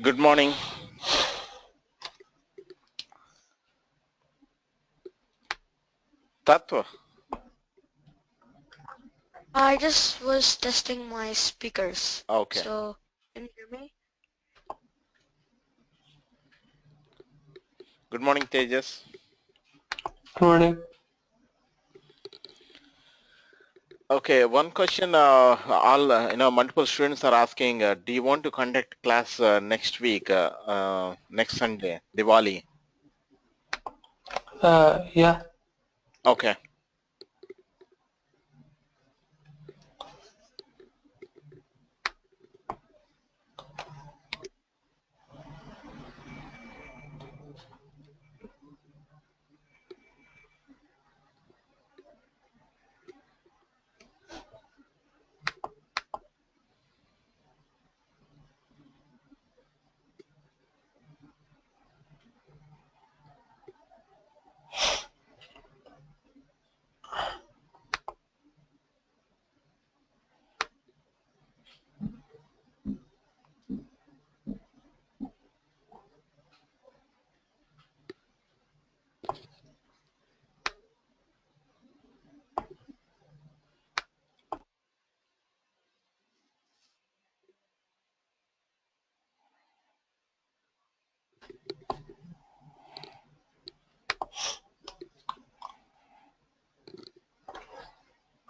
Good morning. Tatwa. I just was testing my speakers. Okay. So, can you hear me? Good morning, Tejas. Good morning. Okay, one question. All multiple students are asking. Do you want to conduct class next week, next Sunday, Diwali? Yeah. Okay.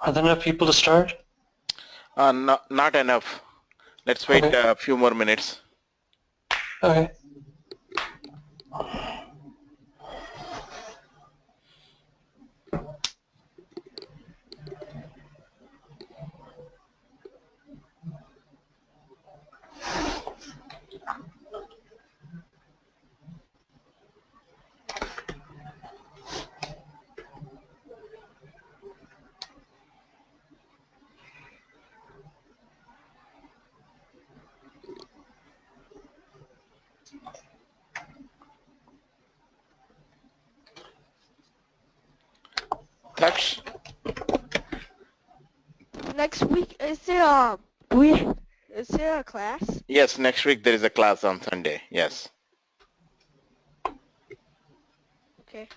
Are there enough people to start? Not enough. Let's wait Okay. a few more minutes. Okay. Daksh? Next week, is there a class? Yes, next week there is a class on Sunday. Yes. Okay.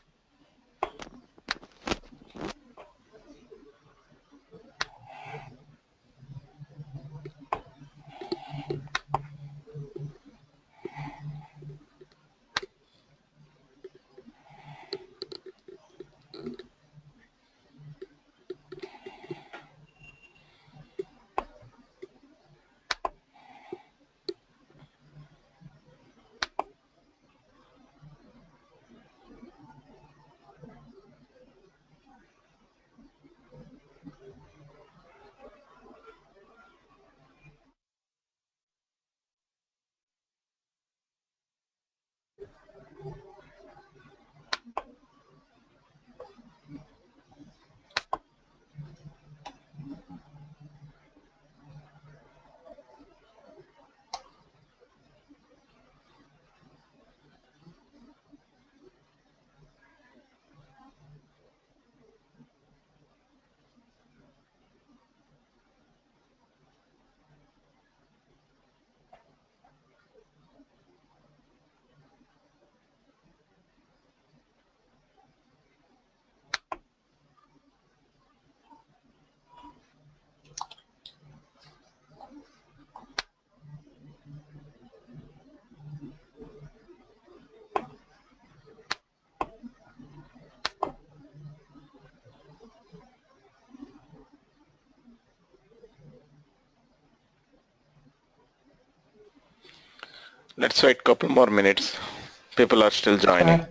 Let's wait a couple more minutes. People are still joining. Okay.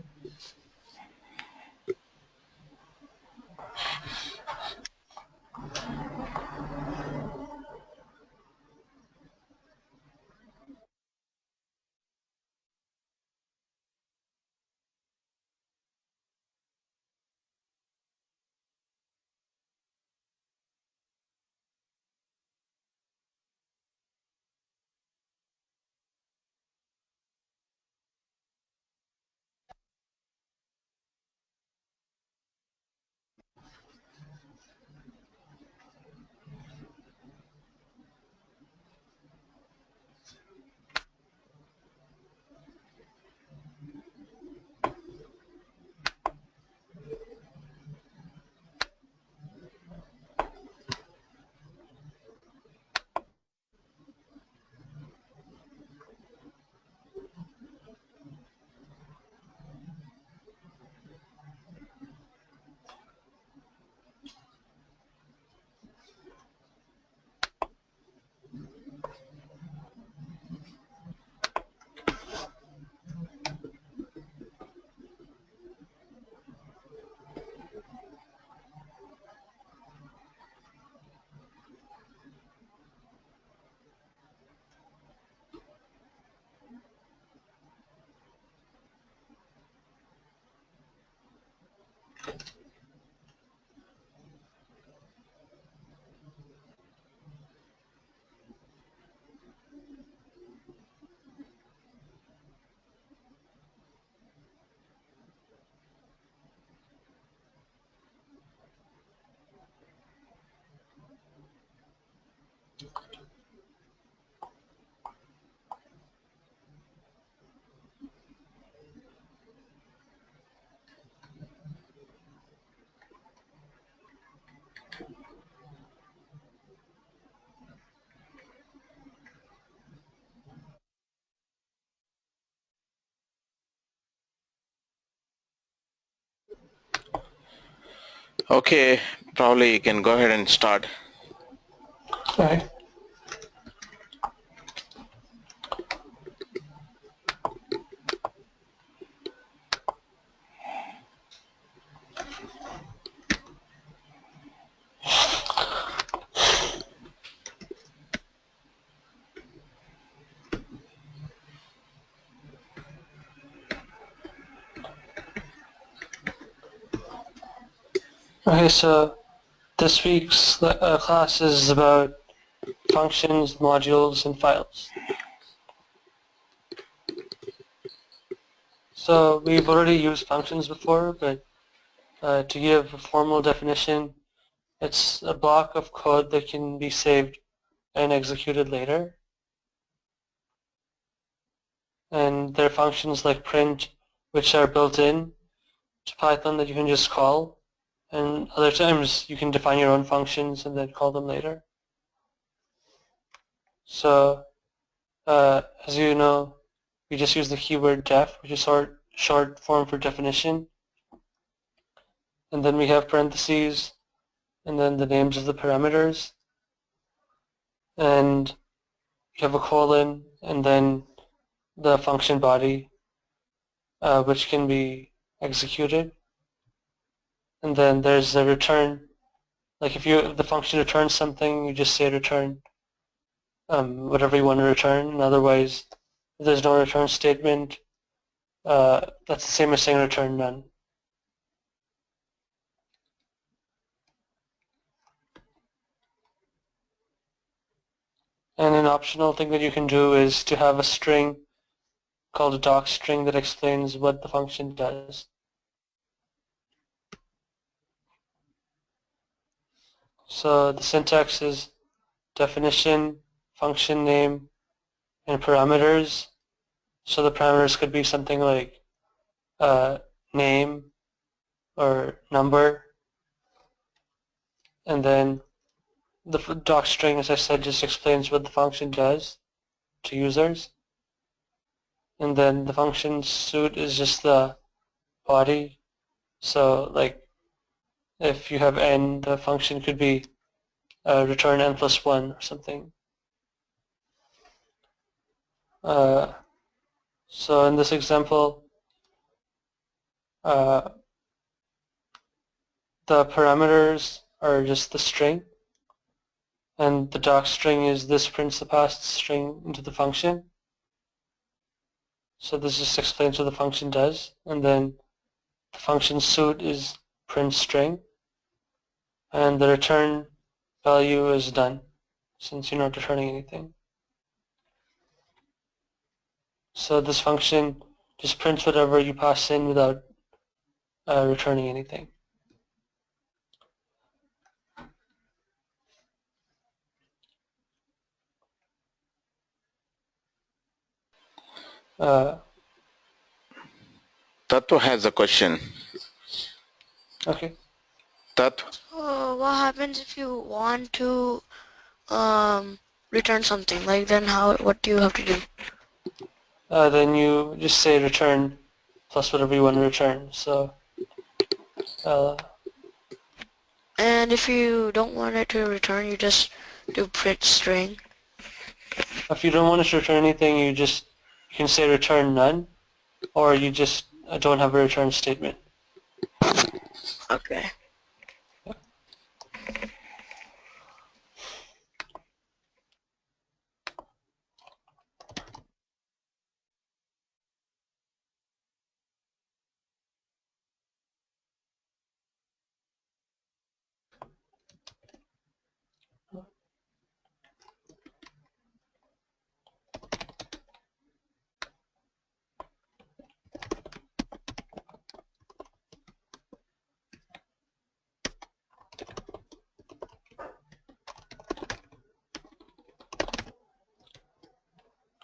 Okay, probably you can go ahead and start. Okay. Okay, so this week's class is about functions, modules, and files. So we've already used functions before, but to give a formal definition, it's a block of code that can be saved and executed later. And there are functions like print, which are built in to Python that you can just call. And other times you can define your own functions and then call them later. So as you know, we just use the keyword def, which is short form for definition. And then we have parentheses, and then the names of the parameters. And you have a colon, and then the function body, which can be executed. And then there's the return. Like if the function returns something, you just say return whatever you want to return. And otherwise, if there's no return statement, that's the same as saying return none. And an optional thing that you can do is to have a string called a doc string that explains what the function does. So the syntax is definition, function name, and parameters. So the parameters could be something like name or number. And then the doc string, as I said, just explains what the function does to users. And then the function suit is just the body. So like if you have n, the function could be return n plus 1 or something. So in this example, the parameters are just the string, and the doc string is this prints the passed string into the function. So this just explains what the function does, and then the function suit is print string, and the return value is done, since you're not returning anything. So this function just prints whatever you pass in without returning anything. Tattva has a question. Okay. Tattva? What happens if you want to return something? Like then what do you have to do? Then you just say return plus whatever you want to return. So And if you don't want it to return, you just do print string. if you don't want it to return anything, you can say return none, or you just don't have a return statement. Okay.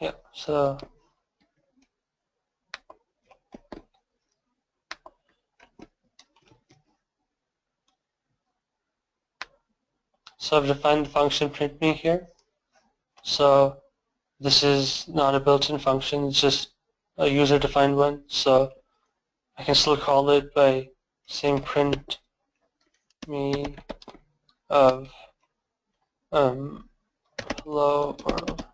Yeah, so I've defined the function print me here. So this is not a built-in function, it's just a user-defined one. So I can still call it by saying print me of hello world,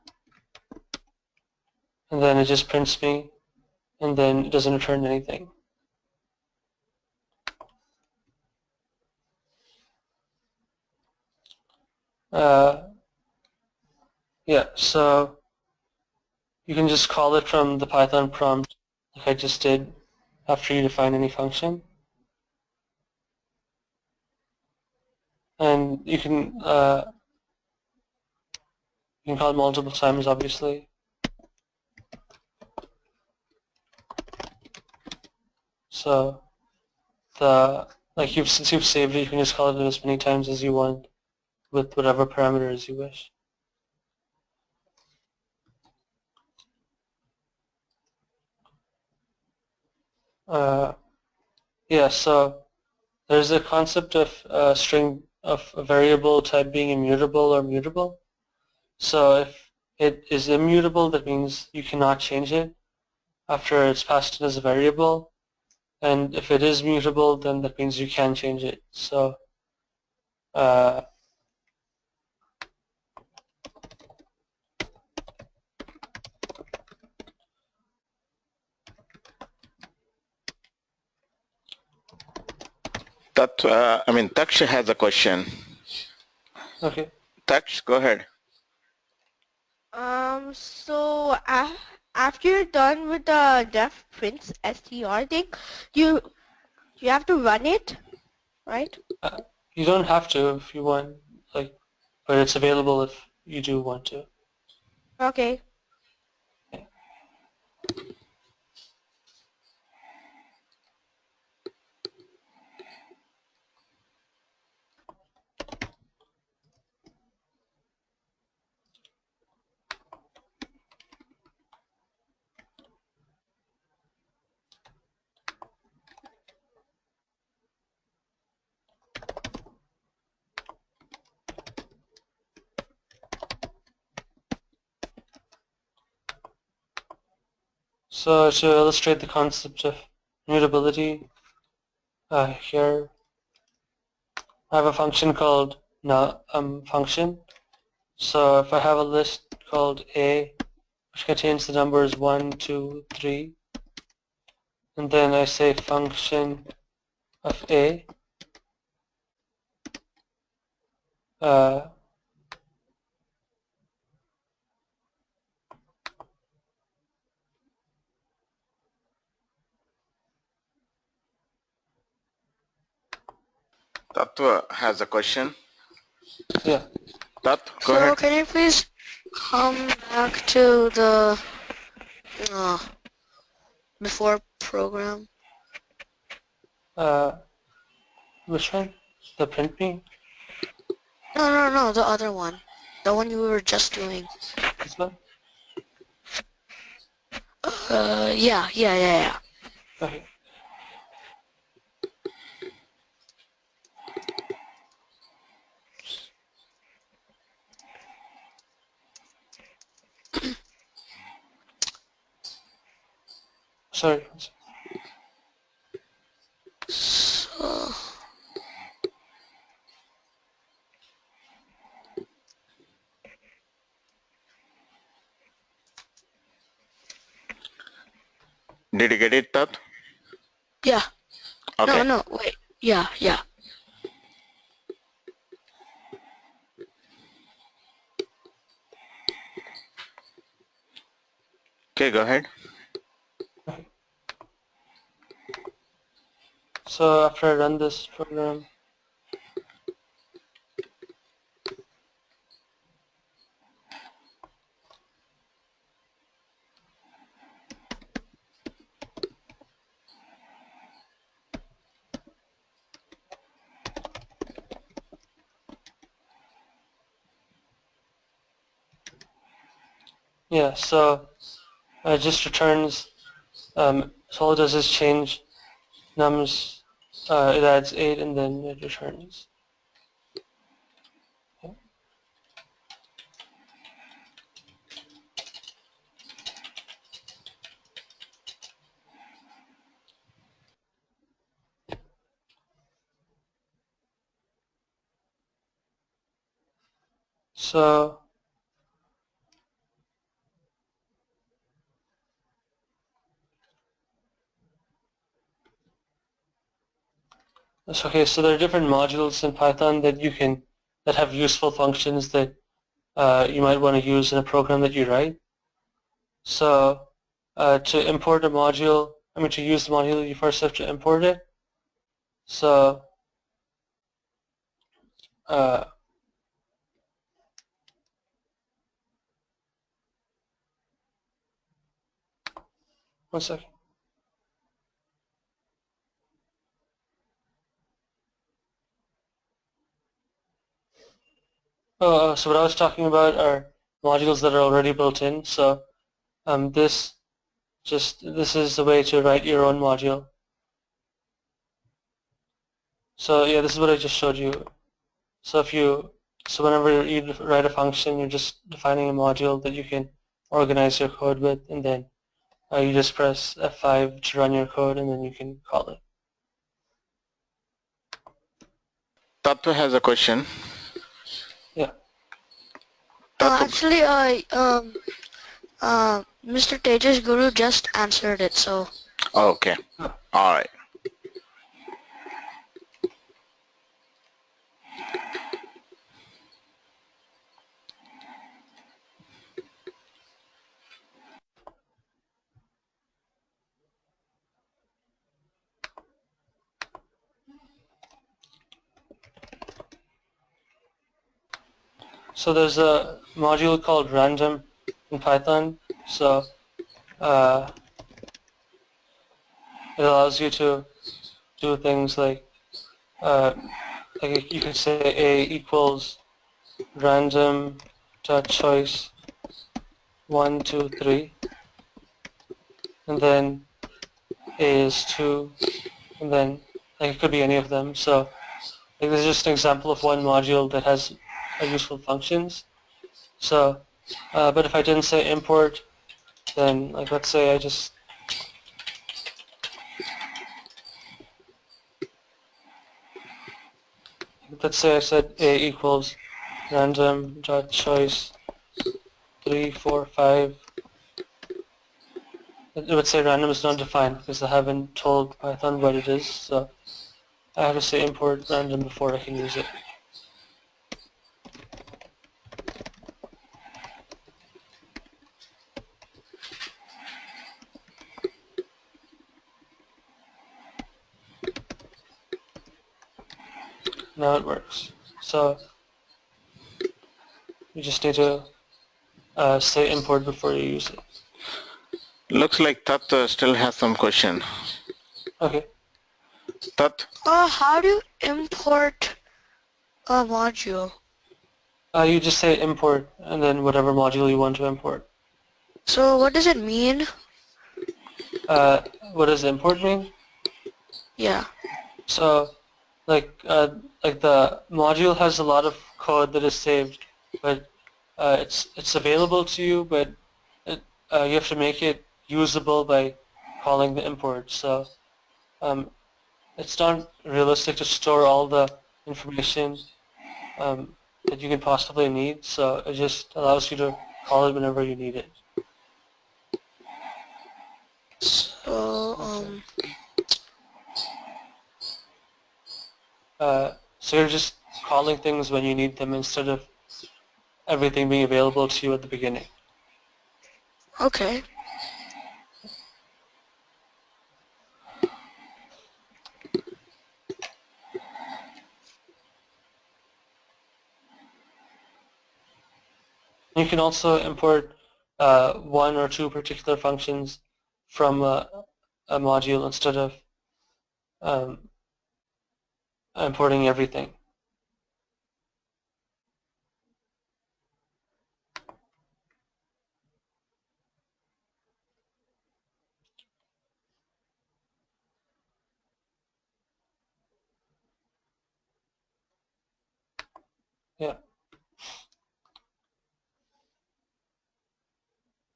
and then it just prints me, and then it doesn't return anything. Yeah, so you can just call it from the Python prompt like I just did after you define any function. And you can call it multiple times, obviously. So since you've saved it, you can just call it as many times as you want with whatever parameters you wish. Yeah, so there's a concept of a string of a variable type being immutable or mutable. So if it is immutable, that means you cannot change it after it's passed in as a variable. And if it is mutable, then that means you can change it. So uh, That Taksh has a question. okay. Taksh, go ahead. So after you're done with the def prints str thing, you you have to run it, right? You don't have to if you want, but it's available if you do want to. Okay. So to illustrate the concept of mutability, here I have a function called function. So if I have a list called A, which contains the numbers 1, 2, 3, and then I say function of A, uh, Tattva has a question. yeah. Tat, go So ahead. can you please come back to the uh, before program? Which one? The print me? No, the other one. The one you were just doing. This one? Yeah. Okay. Sorry. So, Did you get it, Tat? yeah. Okay. No, wait. Yeah. Okay, go ahead. Okay. So after I run this program, Yeah, so it just returns, so all it does is change nums, it adds 8 and then it returns. Yeah. So okay, so there are different modules in Python that have useful functions that you might want to use in a program that you write. So to import a module, to use the module, you first have to import it. So uh, one second. So what I was talking about are modules that are already built in. So this is the way to write your own module. So yeah, this is what I just showed you. So whenever you write a function, you're just defining a module that you can organize your code with, and then you just press F5 to run your code, and then you can call it. Tattva has a question. Yeah. Tattva. Actually, Mr. Tejas Guru just answered it, so. Okay. Oh. All right. So there's a module called random in Python. So it allows you to do things like you could say A equals random dot choice 1, 2, 3, and then A is 2, and then it could be any of them. So this is just an example of one module that has useful functions. So, but if I didn't say import, then let's say I said A equals random dot choice 3, 4, 5. It would say random is not defined because I haven't told Python what it is. So I have to say import random before I can use it. Now it works. So you just need to say import before you use it. Looks like Tattva still has some question. Okay. Tat. How do you import a module? You just say import and then whatever module you want to import. So what does it mean? What does import mean? Yeah. So like the module has a lot of code that is saved, but it's available to you, but you have to make it usable by calling the import. So it's not realistic to store all the information that you can possibly need. So it just allows you to call it whenever you need it. So, Okay. So you're just calling things when you need them instead of everything being available to you at the beginning. okay. You can also import one or two particular functions from a module instead of um, importing everything. Yeah.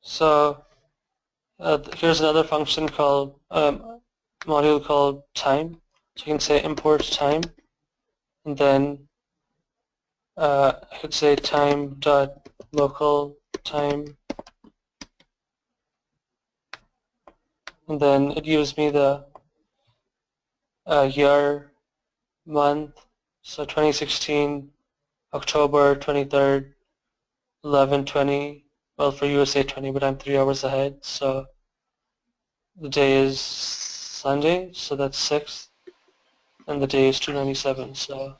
So here's another function called module called time. So you can say import time, and then I could say time dot local time, and then it gives me the year, month, so 2016, October 23rd, 11:20. Well, for USA 20, but I'm 3 hours ahead, so the day is Sunday, so that's 6th, and the day is 297, so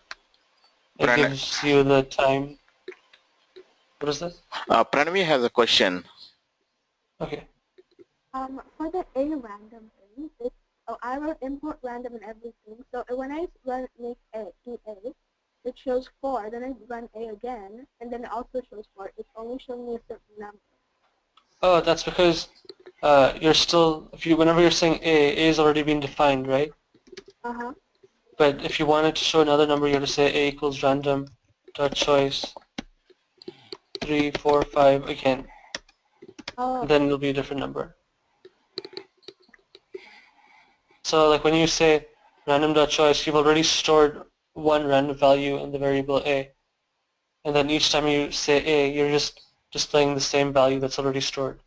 it Pran- gives you the time. What is this? Pranavi has a question. Okay. For the A random thing, I wrote import random and everything. So when I make do A, it shows 4. Then I run A again, and then it also shows 4. It's only showing me a certain number. Oh, that's because you're still, whenever you're saying A is already been defined, right? Uh-huh. But if you wanted to show another number, you have to say A equals random dot choice 3, 4, 5 again. Oh. Then it'll be a different number. So like when you say random dot choice, you've already stored one random value in the variable A. And then each time you say A, you're just displaying the same value that's already stored.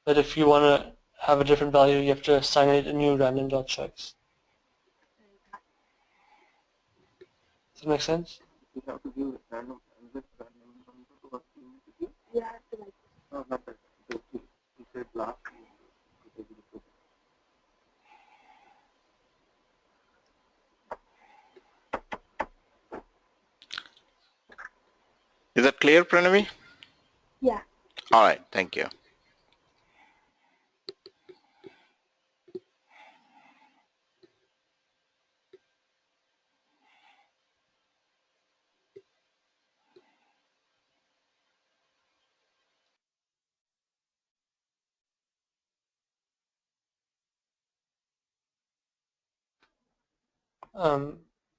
But if you want to have a different value, you have to assign it a new random dot choice. Does that make sense? You have to give random number to yeah, I have to like no, not that. You said last. Is that clear, Pranavi? Yeah. All right, thank you.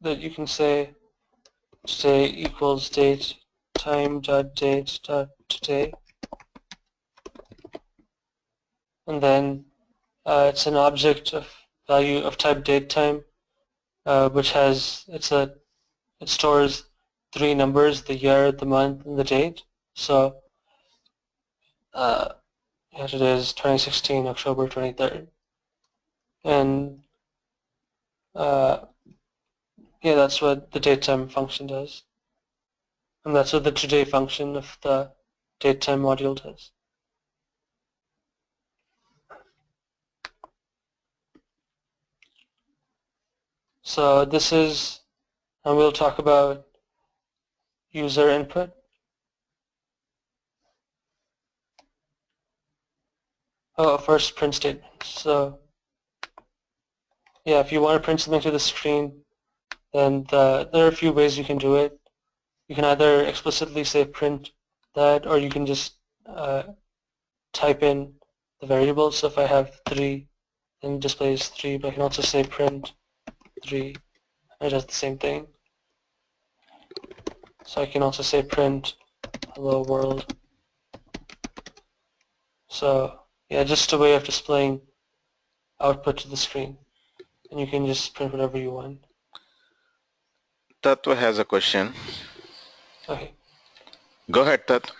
That you can say equals date time dot date dot today, and then it's an object of value of type date time, which has it stores 3 numbers: the year, the month, and the date. So here it is, 2016 October 23rd, and yeah, that's what the datetime function does. And that's what the today function of the datetime module does. So this is, and we'll talk about user input. Oh, first print statement. So yeah, if you want to print something to the screen, then there are a few ways you can do it. You can either explicitly say print that, or you can just type in the variable. So if I have 3, then it displays 3, but I can also say print 3, and it does the same thing. So I can also say print hello world. So yeah, just a way of displaying output to the screen, and you can just print whatever you want. Tattva has a question. Okay. Go ahead, Tat.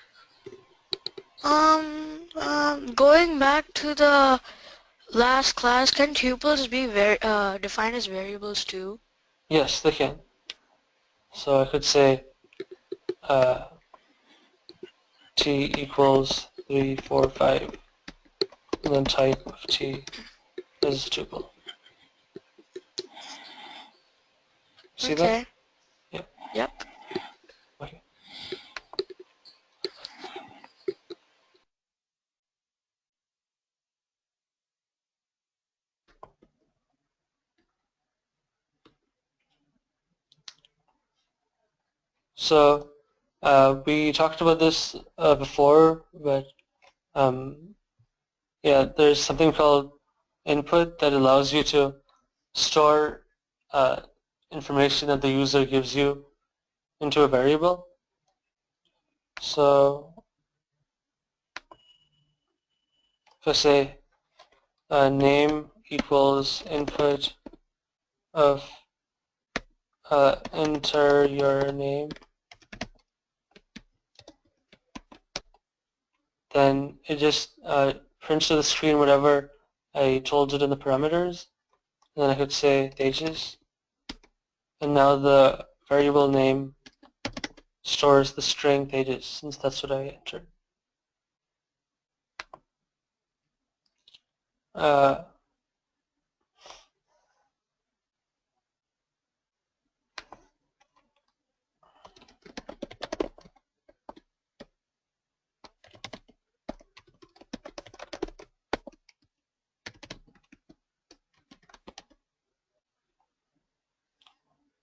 Going back to the last class, can tuples be defined as variables too? Yes, they can. So I could say t equals 3, 4, 5, and then type of t is a tuple. See that? Yeah. Yep. Okay. So we talked about this before, but yeah, there's something called input that allows you to store information that the user gives you into a variable. So if I say name equals input of enter your name, then it just prints to the screen whatever I told it in the parameters. And then I could say ages, and now the variable name stores the string ages since that's what I entered.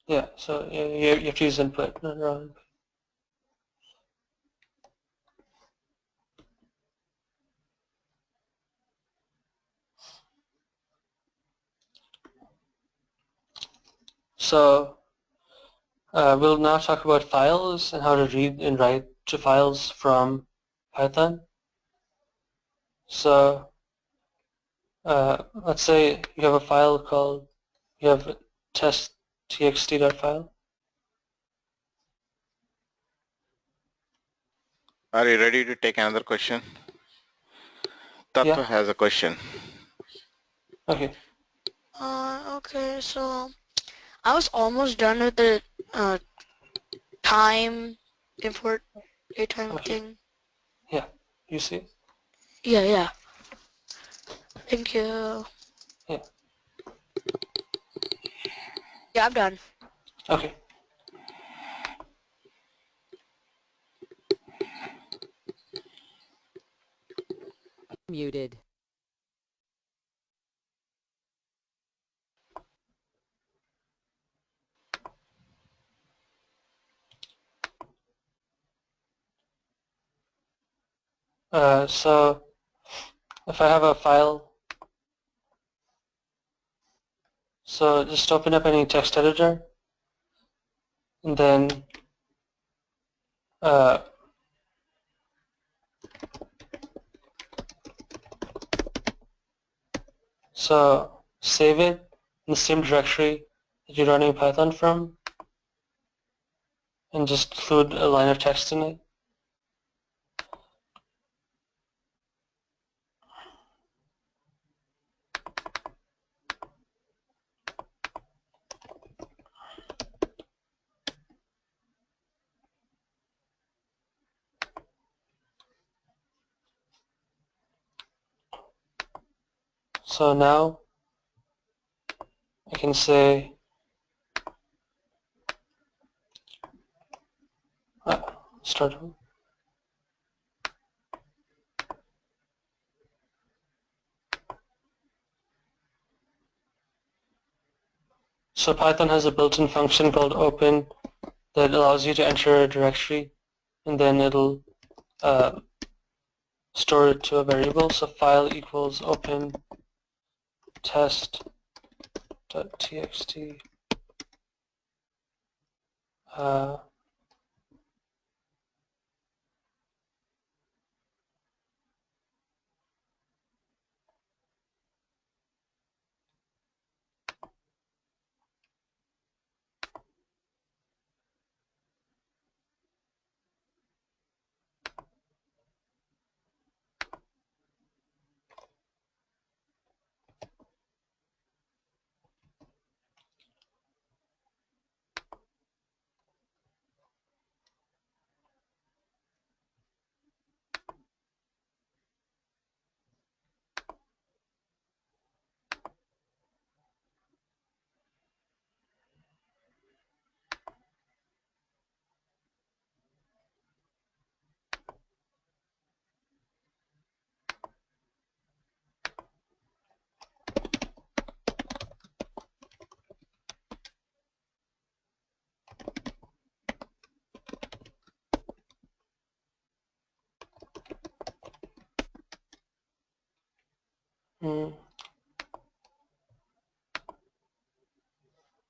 Yeah, so you have to use input, not raw input. So we'll now talk about files and how to read and write to files from Python. So let's say you have a file called, you have test.txt.file. Are you ready to take another question? Tattva Yeah, has a question. okay. Okay, so I was almost done with the time import daytime Okay. thing. Yeah, you see? Yeah. Thank you. Yeah. Yeah, I'm done. Okay. Muted. So if I have a file, so just open up any text editor, and then so save it in the same directory that you're running Python from, and just include a line of text in it. So now I can say start. So Python has a built-in function called open that allows you to enter a directory, and then it'll store it to a variable. So file equals open test.txt.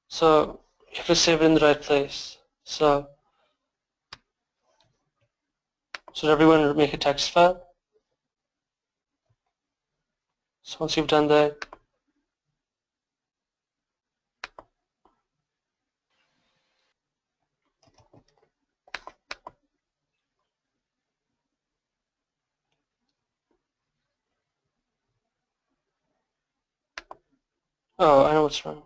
So you have to save it in the right place. So So everyone make a text file. So once you've done that, oh, I know what's wrong.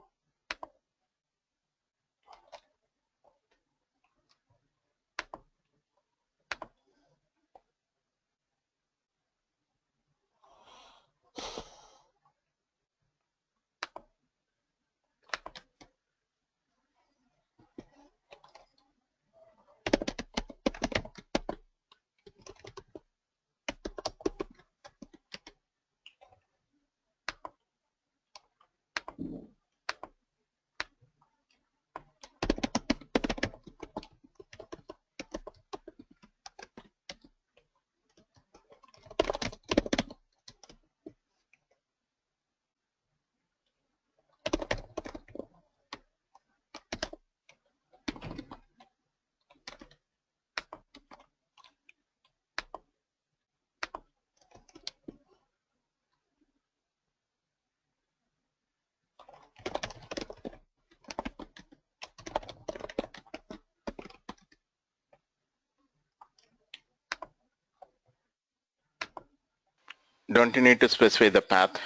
Don't you need to specify the path?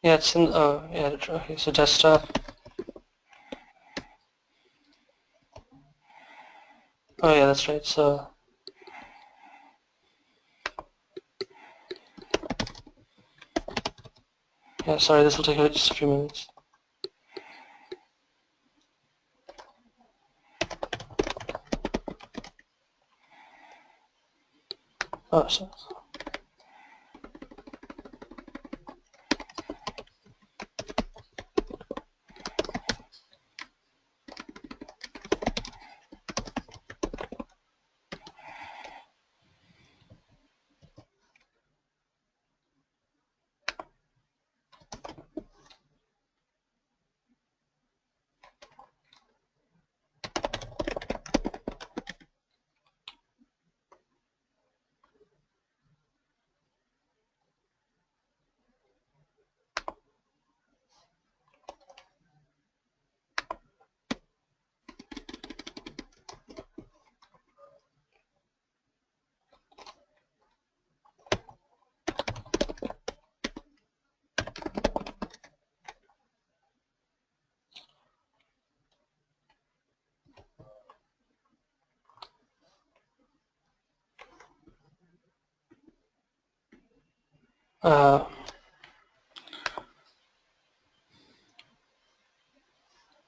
Yeah, it's in, oh, yeah, okay, so desktop. Oh yeah, that's right, so, yeah, sorry, this will take just a few minutes. Oh, so, uh,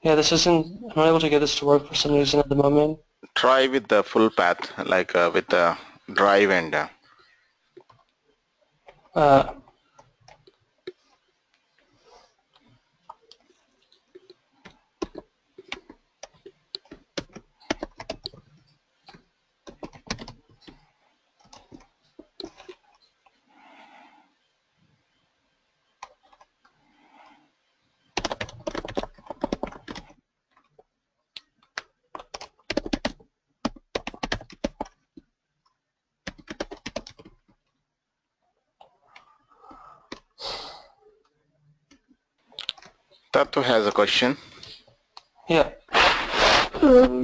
yeah, this isn't, I'm not able to get this to work for some reason at the moment. Try with the full path, like with the drive and Uh, Tattoo has a question. yeah,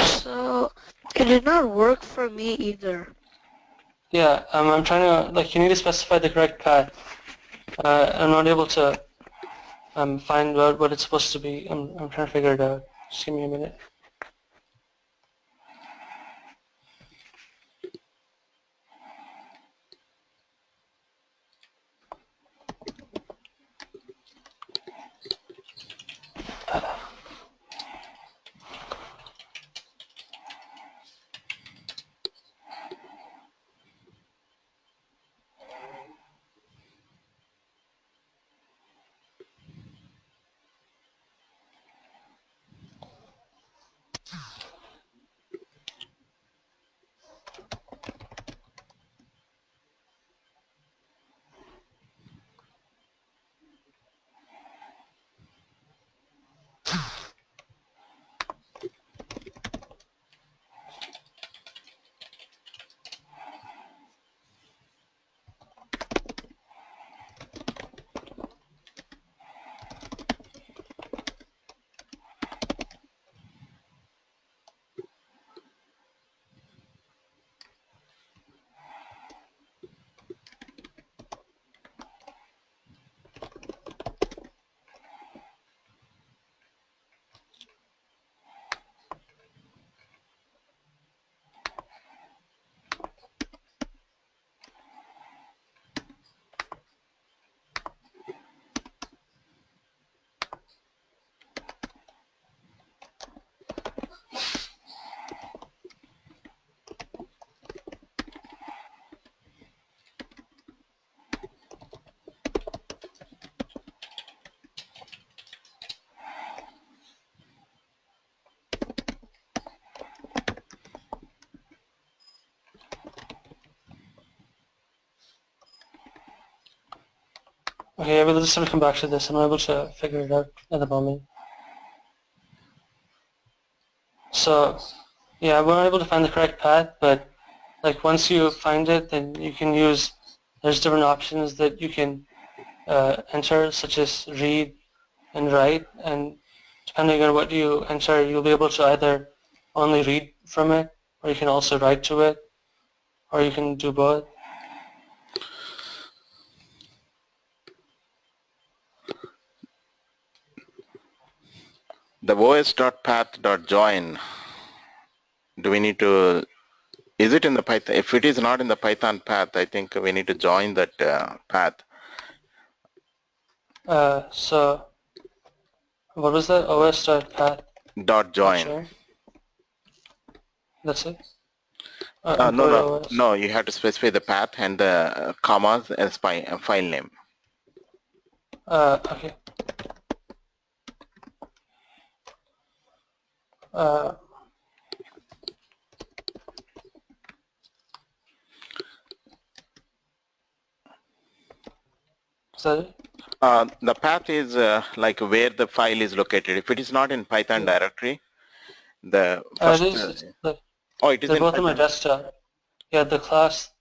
So it did not work for me either. yeah, I'm trying to, like, you need to specify the correct path. I'm not able to find what it's supposed to be. I'm trying to figure it out. Just give me a minute. Okay, I will just sort of come back to this. I'm not able to figure it out at the moment. So, yeah, we're not able to find the correct path, but like once you find it, then you can use, there's different options that you can enter, such as read and write, and depending on what you enter, you'll be able to either only read from it, or you can also write to it, or you can do both. The os.path.join, do we need to, is it in the Python? If it is not in the Python path, I think we need to join that path. So, what was that? os.path. Dot join. That's it? No, you have to specify the path and the commas and file name. Okay. Is that it? The path is like where the file is located. If it is not in Python directory, the first. It is, Oh, it is they're in both on my Python. desktop. Yeah, the class,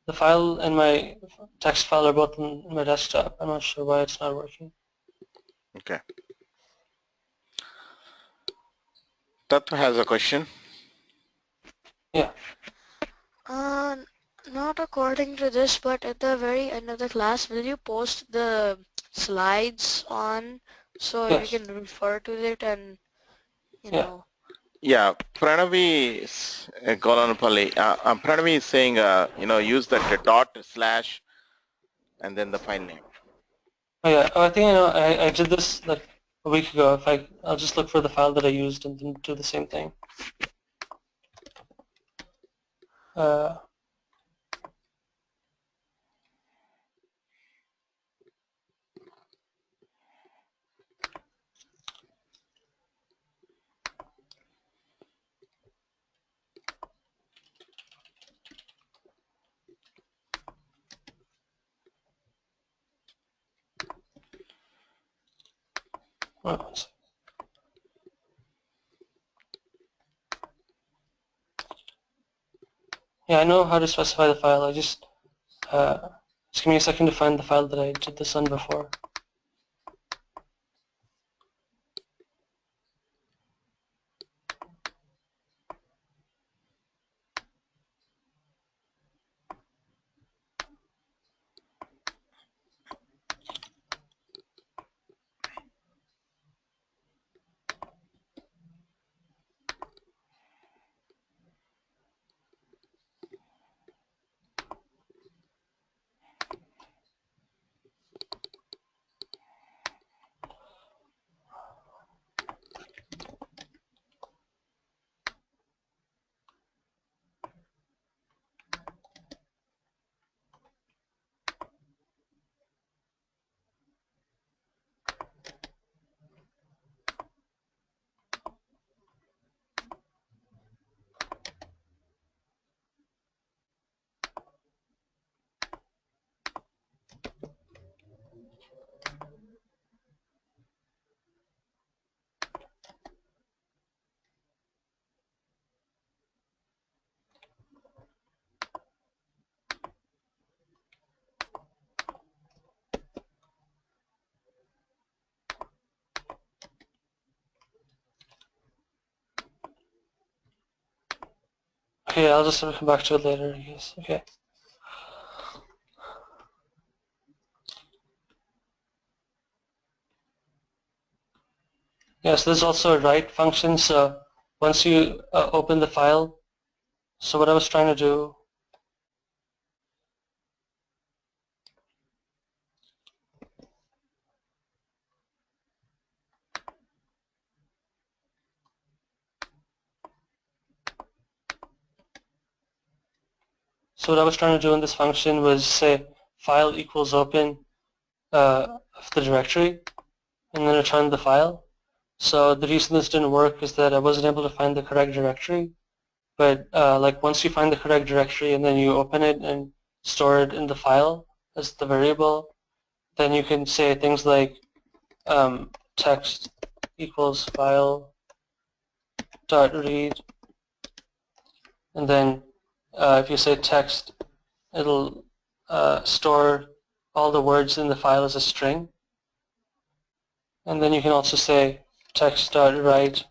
the file and my text file are both in my desktop. I'm not sure why it's not working. Okay. Tattva has a question. Yeah. Not according to this, but at the very end of the class, will you post the slides on so we Yes. can refer to it and, you Yeah. know. Yeah, Pranavi Pranavi is saying, use that dot slash and then the file name. Oh yeah. Oh, I think I know. I did this like a week ago. I'll just look for the file that I used and then do the same thing. Yeah, I know how to specify the file. I just give me a second to find the file that I did this on before. Okay, I'll just come back to it later, I guess. Okay. Yes, there's also a write function. So once you open the file, so what I was trying to do, in this function was say file equals open of the directory, and then return the file. So the reason this didn't work is that I wasn't able to find the correct directory. But like once you find the correct directory and then you open it and store it in the file as the variable, then you can say things like text equals file dot read, and then if you say text, it'll store all the words in the file as a string. And then you can also say text dot write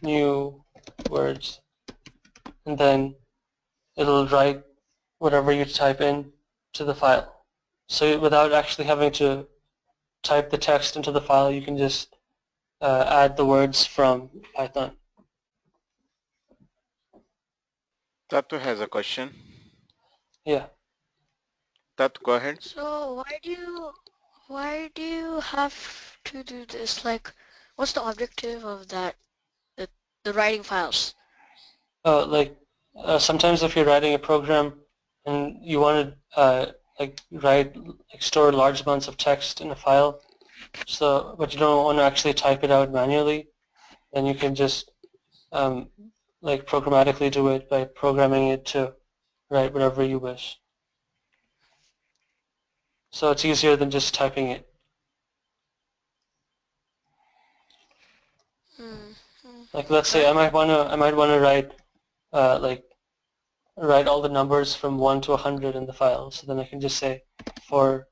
new words, and then it'll write whatever you type in to the file. So without actually having to type the text into the file, you can just add the words from Python. Tatu has a question. Yeah. Tatu, go ahead. So why do you have to do this? Like, what's the objective of that? The writing files. Sometimes if you're writing a program and you want to store large amounts of text in a file, but you don't want to actually type it out manually, then you can just programmatically do it by programming it to write whatever you wish. So it's easier than just typing it. Like, let's say I might want to write write all the numbers from 1 to 100 in the file. So then I can just say for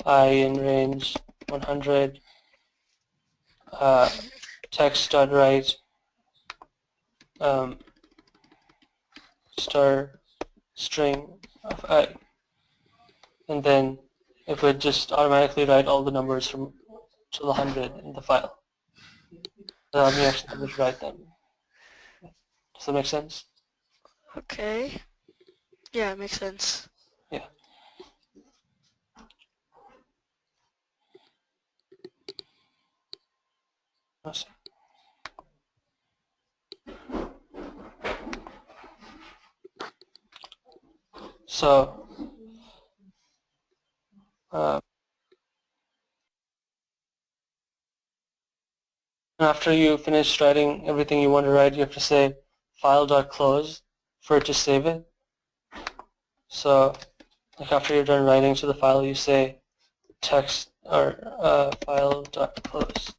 I in range 100 text.write star string of I, and then it would just automatically write all the numbers from to the 100 in the file without me actually having to write them. Does that make sense? Okay. Yeah, it makes sense. Yeah. Awesome. So after you finish writing everything you want to write, you have to say file.close for it to save it. So like after you're done writing to the file, you say text or file.close,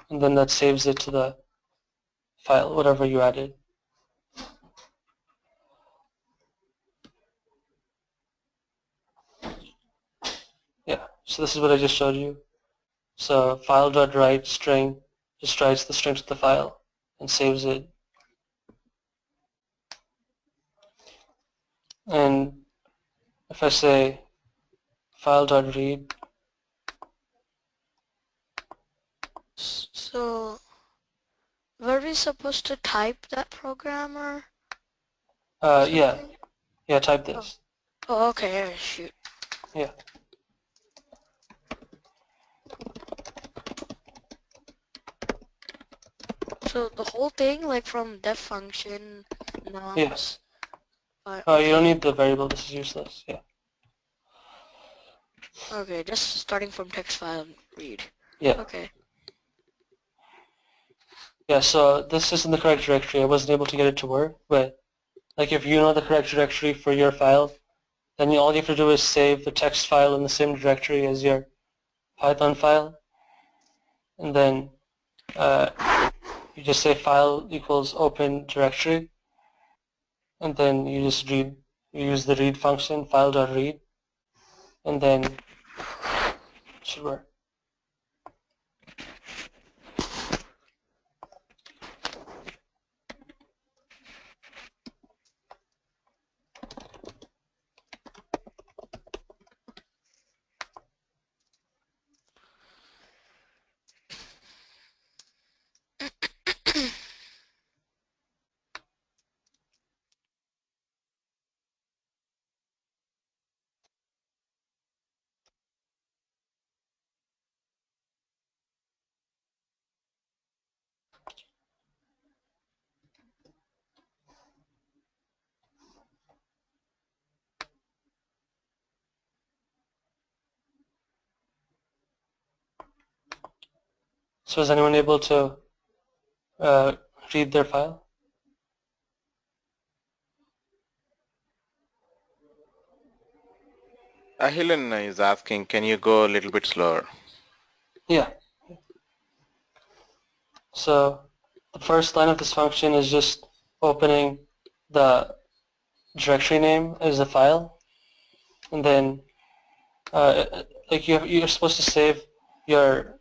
and then that saves it to the file, whatever you added. Yeah, so this is what I just showed you. So file.write string just writes the string to the file and saves it. And if I say file.read, So, were we supposed to type that program or yeah, something? type this. Oh, okay. Yeah, shoot. Yeah. So the whole thing, like from def function, Yeah. nums. Oh, you don't Okay. need the variable. This is useless. Yeah. Okay, just starting from text file read. Yeah. Okay. Yeah, so this isn't the correct directory. I wasn't able to get it to work, but like if you know the correct directory for your file, then all you have to do is save the text file in the same directory as your Python file, and then you just say file equals open directory, and then you just you use the read function, file.read, and then it should work. So is anyone able to read their file? Ahilan is asking, can you go a little bit slower? Yeah. So the first line of this function is just opening the directory name as a file, and then like you're supposed to save your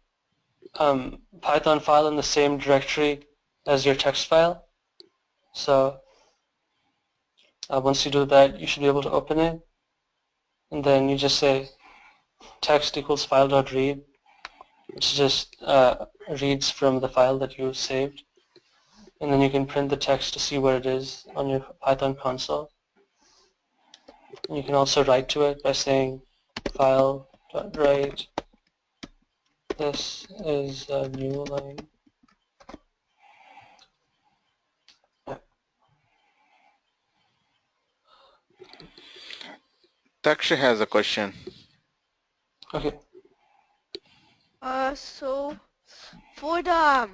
Python file in the same directory as your text file. So once you do that, you should be able to open it, and then you just say text equals file.read, which just reads from the file that you saved, and then you can print the text to see where it is on your Python console. And you can also write to it by saying file.write. This is a new line. Taksha has a question. Okay. So for the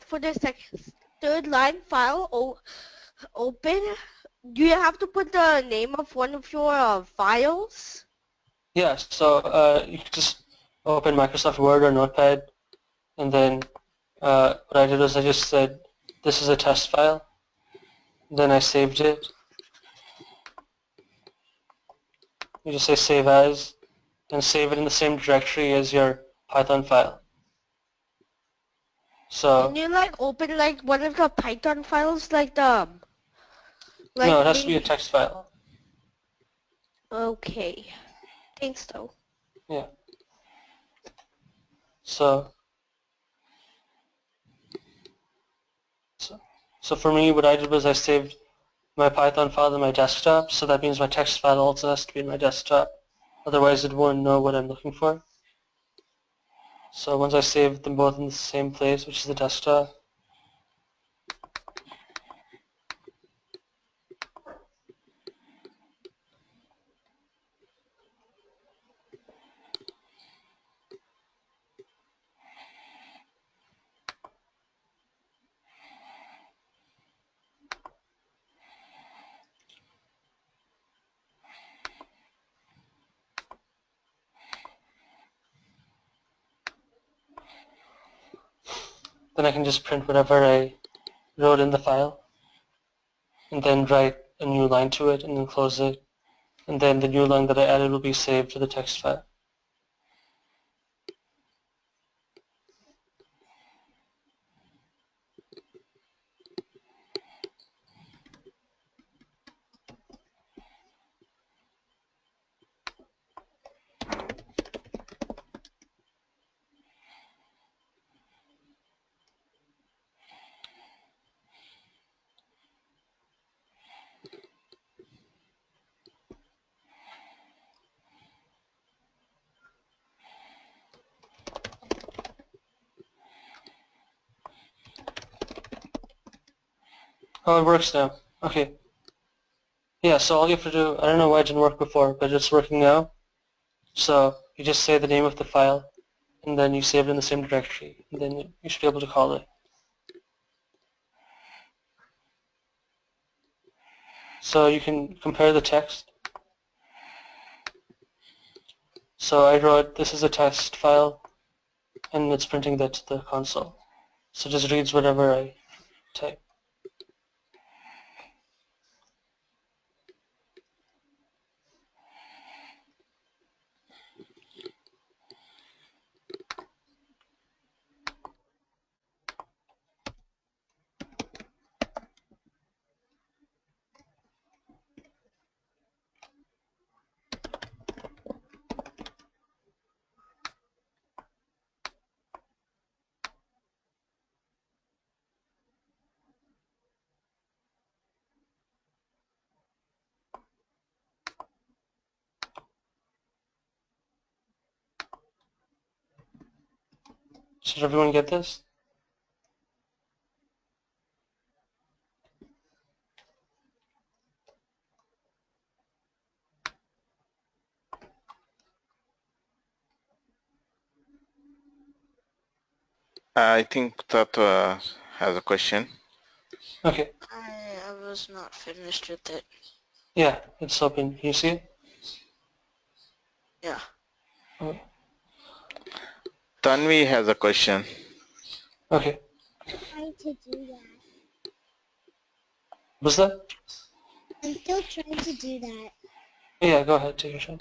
for the third line file open, do you have to put the name of one of your files? Yeah, so you can just open Microsoft Word or Notepad, and then what I did was I just said, this is a test file. Then I saved it. You just say save as, and save it in the same directory as your Python file. Can So you like open like one of the Python files like no, like it has to be a maybe? text file. Okay, thanks though. Yeah. So so for me, what I did was I saved my Python file in my desktop, so that means my text file also has to be in my desktop. Otherwise, it won't know what I'm looking for. So once I saved them both in the same place, which is the desktop, then I can just print whatever I wrote in the file, and then write a new line to it, and then close it, and then the new line that I added will be saved to the text file. Oh, it works now. Okay. Yeah, so all you have to do, I don't know why it didn't work before, but it's working now. So you just say the name of the file, and then you save it in the same directory, and then you should be able to call it. So you can compare the text. So I wrote, this is a test file, and it's printing that to the console. So it just reads whatever I type. Should everyone get this? I think that has a question. Okay. I was not finished with it. Yeah, it's open. Can you see it? Yeah. Oh, Tanvi has a question. okay. Trying to do that. What's that? I'm still trying to do that. Yeah, go ahead, take your time.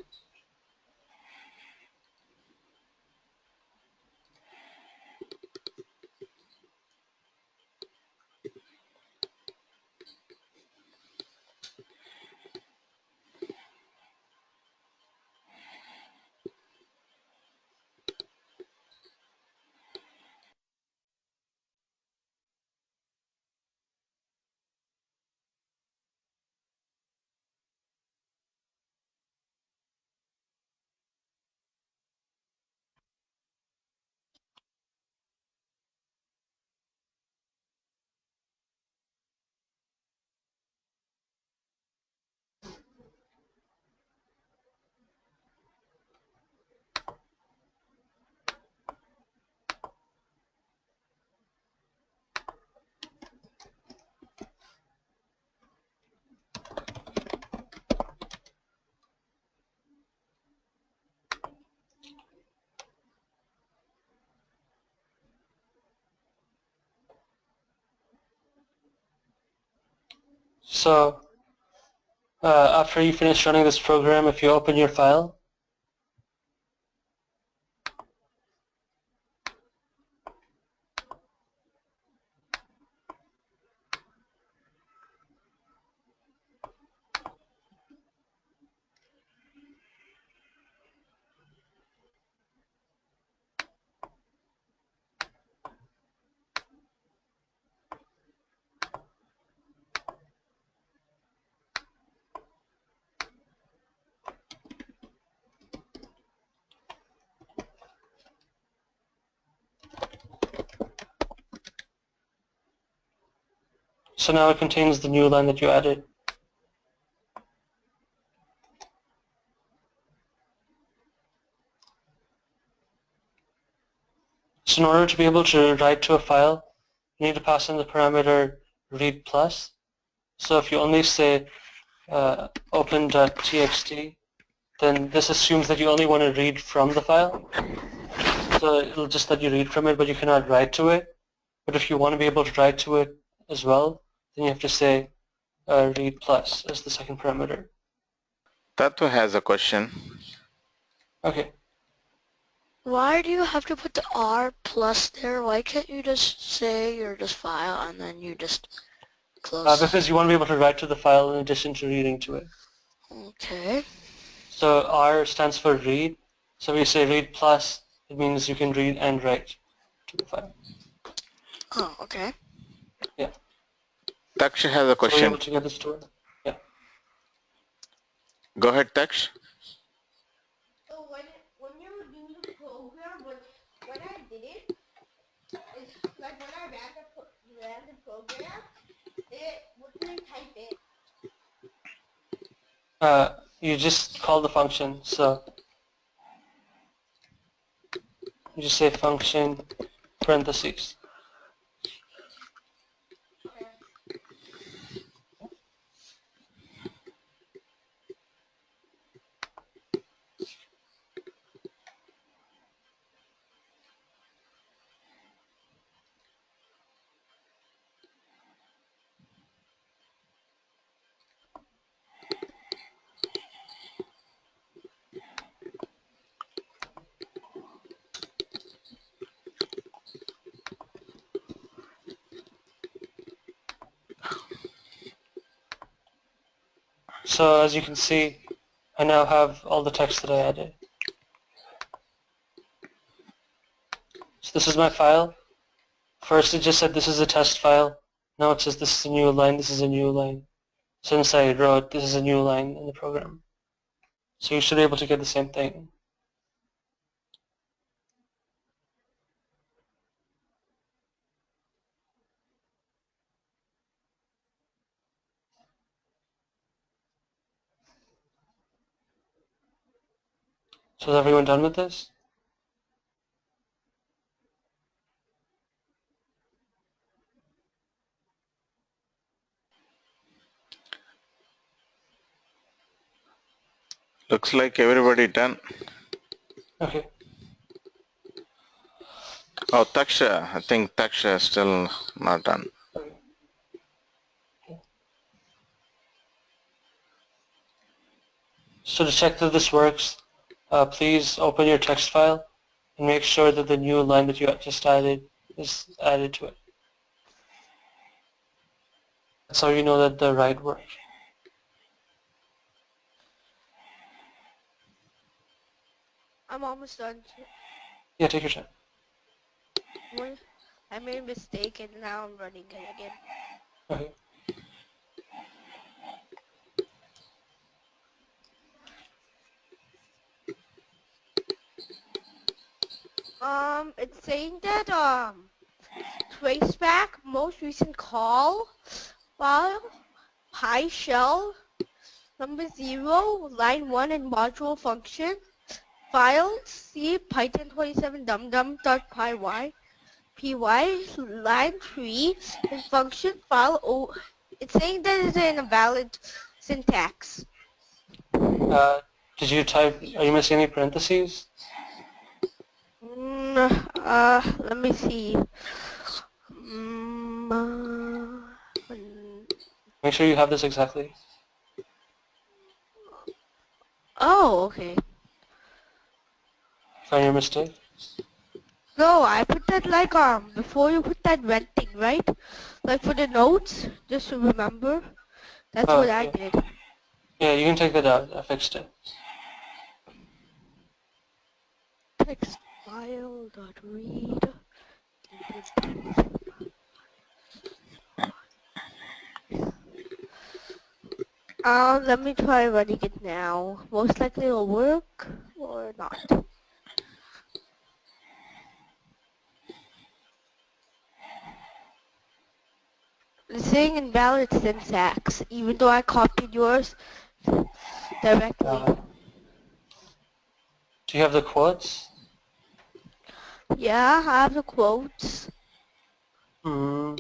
So, after you finish running this program, if you open your file, so now it contains the new line that you added. So in order to be able to write to a file, you need to pass in the parameter read plus. So if you only say open.txt, then this assumes that you only want to read from the file. So it'll just let you read from it, but you cannot write to it. But if you want to be able to write to it as well, then you have to say read plus as the second parameter. Tattva has a question. Okay. Why do you have to put the R plus there? Why can't you just say your just file and then you just close? Because you want to be able to write to the file in addition to reading to it. Okay. So R stands for read. So we say read plus, it means you can read and write to the file. Oh, okay. Yeah. Taksh has a So we're able question. to get this to work. Yeah. Go ahead, Taksh. So when you do the program, when I did it, it's like when I ran the program, what did I type in? You just call the function. So you just say function parentheses. Okay. So as you can see, I now have all the text that I added. So this is my file. First it just said this is a test file. Now it says this is a new line, this is a new line. Since I wrote this is a new line in the program. So you should be able to get the same thing. So is everyone done with this? Looks like everybody done. Okay. Oh, Taksha. I think Taksha is still not done. Okay. So to check that this works, please open your text file and make sure that the new line that you just added is added to it. That's how you know that the write worked. I'm almost done. Yeah, take your time. I made a mistake and now I'm running it again. Okay. It's saying that traceback most recent call file pi shell number 0 line 1 and module function file c python 27 dum-dum.py py line 3 and function file o. It's saying that it's an invalid syntax. Did you type, are you missing any parentheses? Let me see. Make sure you have this exactly. Oh, okay. Find your mistake. No, I put that like before you put that red thing, right? Like for the notes, just to remember. That's Oh, what I yeah. did. Yeah, you can take that out. I fixed it. Text file dot read. Let me try running it now. Most likely it'll work or not. It's saying invalid syntax, even though I copied yours directly. Do you have the quotes? Yeah, I have the quotes. Hmm.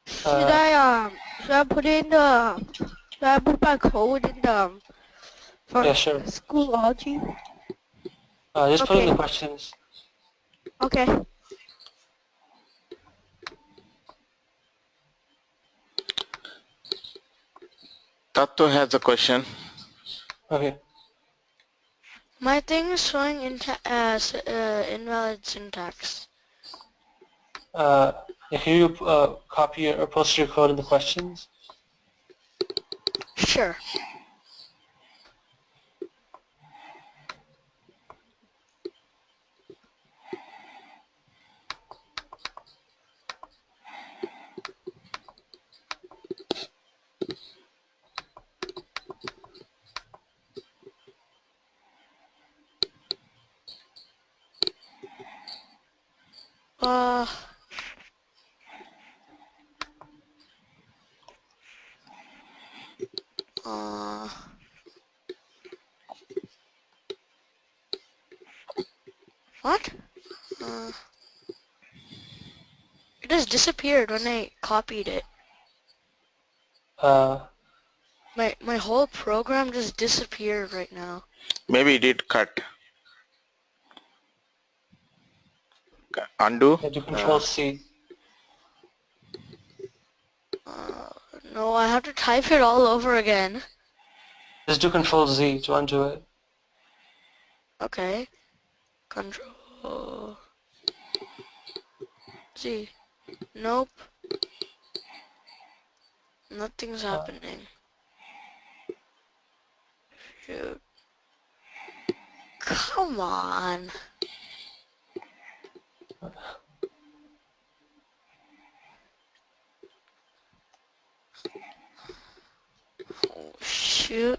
Should I put in the, should I put my code in the for Yeah, sure. Schoology? Just put in Okay, the questions. okay. Tattoo has a question. Okay. My thing is showing invalid syntax. If you copy or post your code in the questions. Sure. Uh, uh, what? Uh, it just disappeared when I copied it. Uh, My whole program just disappeared right now. Maybe it did cut. Undo. do Control Uh, C. uh, no, I have to type it all over again. Just do Control Z to undo it. Okay. Control Z. Nope. Nothing's happening. Shoot. Come on. Oh, shoot.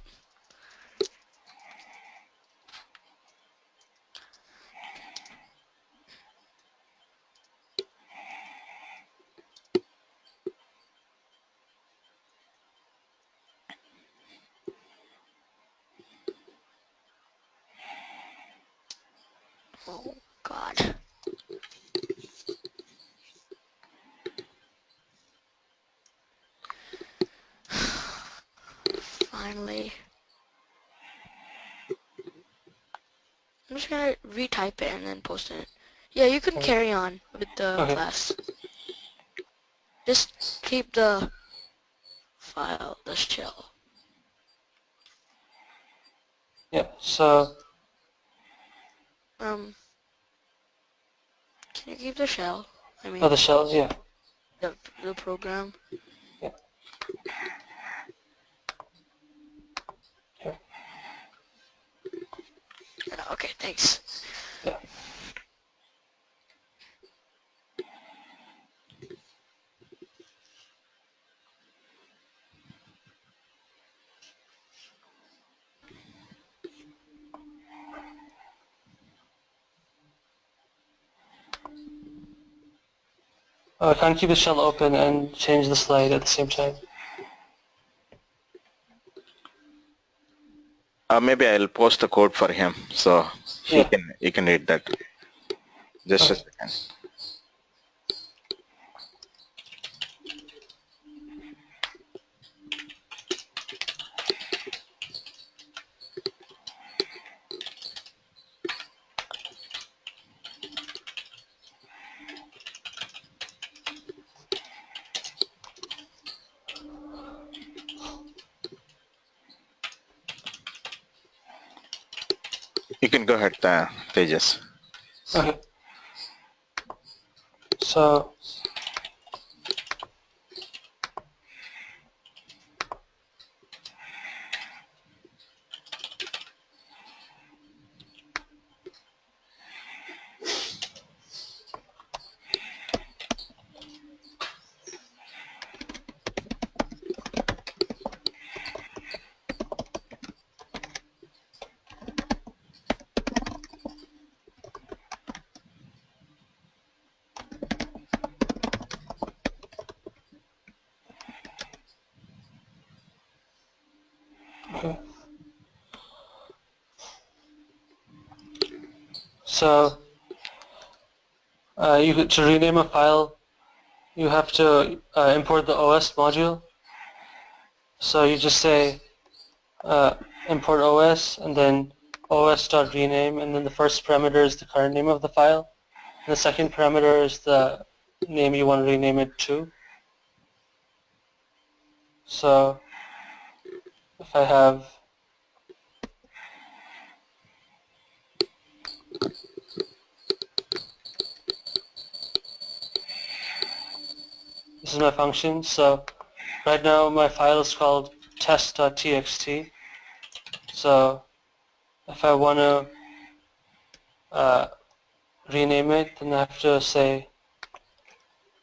Oh, God. Finally. I'm just gonna retype it and then post it. Yeah, you can Okay. carry on with the Okay. class. Just keep the file, the shell. Yeah. So Can you keep the shell? I mean, the shell. Yeah. the program. Yeah. Here. Okay, thanks. Yeah. Oh, I can't keep the shell open and change the slide at the same time. Maybe I'll post the code for him so Yeah. he can read that. Just a Okay. second. You can go ahead, Tejas. Okay. So okay. So to rename a file, you have to import the OS module. So you just say import OS and then os.rename, and then the first parameter is the current name of the file, and the second parameter is the name you want to rename it to. So if I have this is my function. So right now my file is called test.txt. So if I want to rename it, then I have to say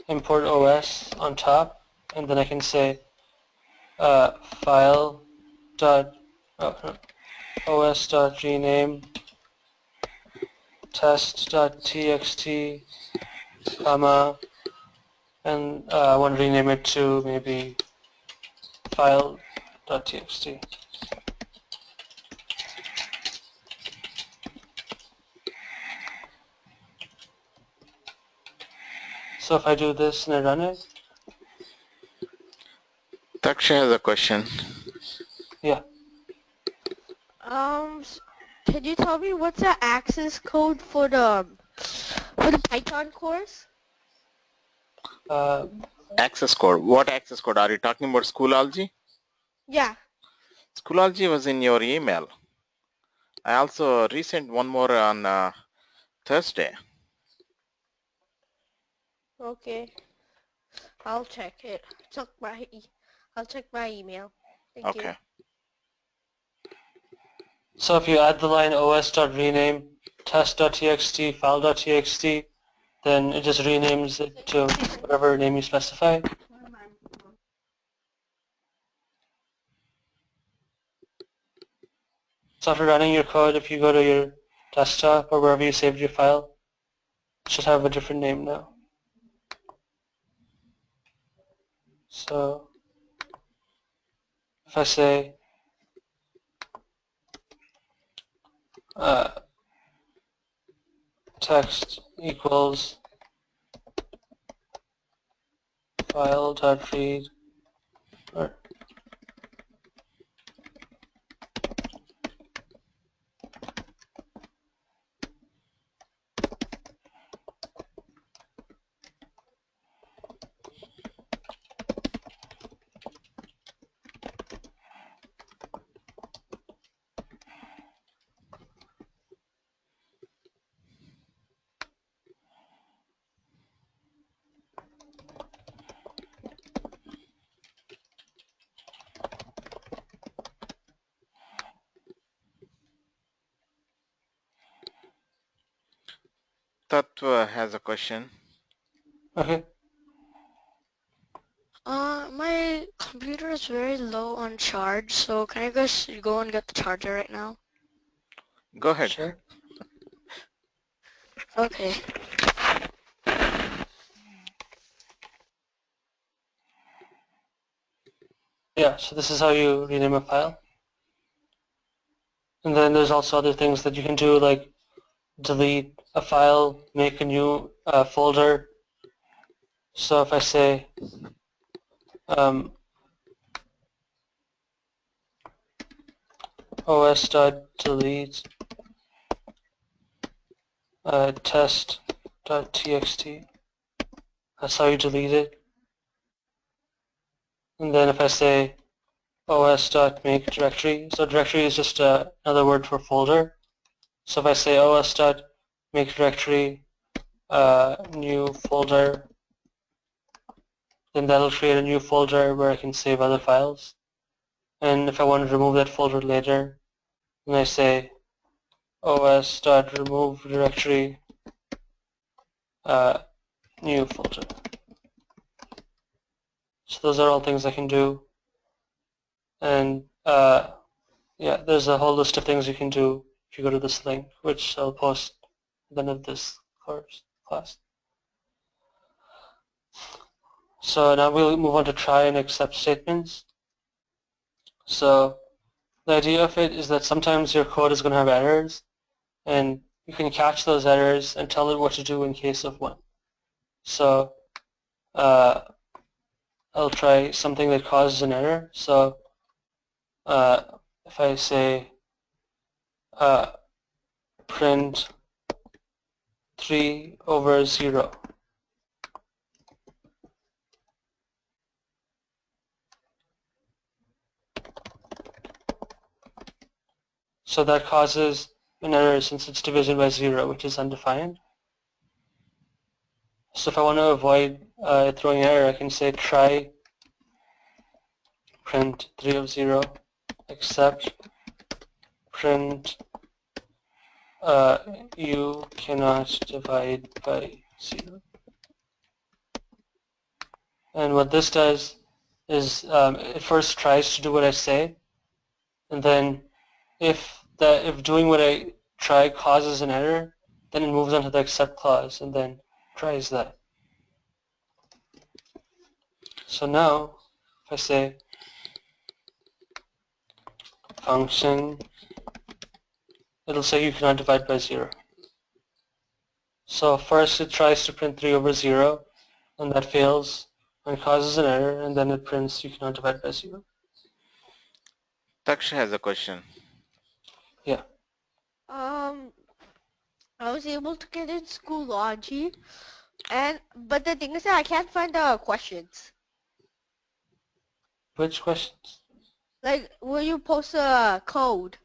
import OS on top, and then I can say file dot os dot rename test.txt, comma, and I want to rename it to maybe file.txt. So if I do this and I run it, Taksha has a question. yeah. Can you tell me what's the access code for the Python course? Access code. What access code? Are you talking about Schoology? Yeah. Schoology was in your email. I also resent one more on Thursday. Okay. I'll check it. I'll check my email. Thank you. Okay. So if you add the line os.rename test.txt file.txt, then it just renames it to whatever name you specify. So after running your code, if you go to your desktop or wherever you saved your file, it should have a different name now. So if I say text equals file.read, or Tattva has a question. Okay. My computer is very low on charge, so can I guys go and get the charger right now? Go ahead. Sure. Okay. Yeah, so this is how you rename a file. And then there's also other things that you can do, like delete a file, make a new folder. So if I say os.delete test.txt, that's how you delete it. And then if I say os.make directory, so directory is just another word for folder. So if I say os.make directory new folder, then that'll create a new folder where I can save other files. And if I want to remove that folder later, then I say os.remove directory new folder. So those are all things I can do. And yeah, there's a whole list of things you can do if you go to this link, which I'll post at the end of this class. So now we'll move on to try and accept statements. So the idea of it is that sometimes your code is going to have errors, and you can catch those errors and tell it what to do in case of one. So I'll try something that causes an error. So if I say print 3/0, so that causes an error since it's division by 0, which is undefined. So if I want to avoid throwing an error, I can say try print 3/0 except print you cannot divide by 0. And what this does is it first tries to do what I say, and then if doing what I try causes an error, then it moves on to the except clause and then tries that. So now if I say function, it'll say you cannot divide by 0. So first it tries to print 3/0, and that fails and causes an error, and then it prints you cannot divide by 0. Taksha has a question. Yeah. I was able to get in Schoology, but the thing is that I can't find the questions. Which questions? Like, where you post a code.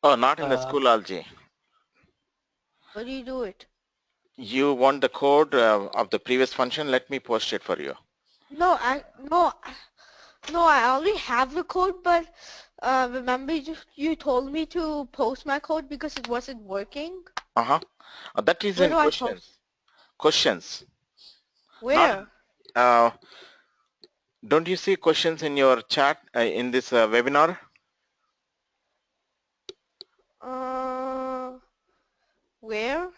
Oh, not in the Schoology. Where do you do it? You want the code of the previous function? Let me post it for you. No, I already have the code, but remember you told me to post my code because it wasn't working? Uh-huh. That is Where in do I post? questions. Questions. Where? Not, don't you see questions in your chat in this webinar? Where?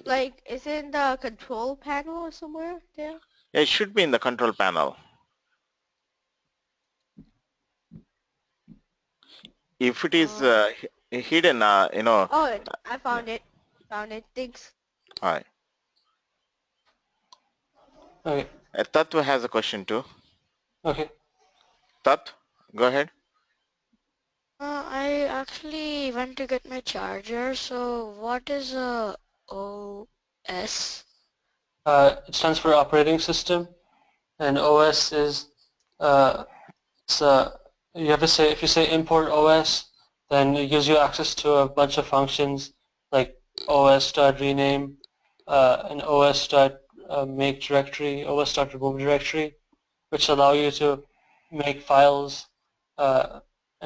Like, is it in the control panel or somewhere there? Yeah, it should be in the control panel. If it is hidden, Oh, I found it. Found it. Thanks. All right. Okay. Tattva has a question too. Okay. Tat, go ahead. I actually went to get my charger, so what is a OS? It stands for operating system, and OS is you have to say, if you say import OS, then it gives you access to a bunch of functions like os.rename, and os.make directory, os.remove directory, which allow you to make files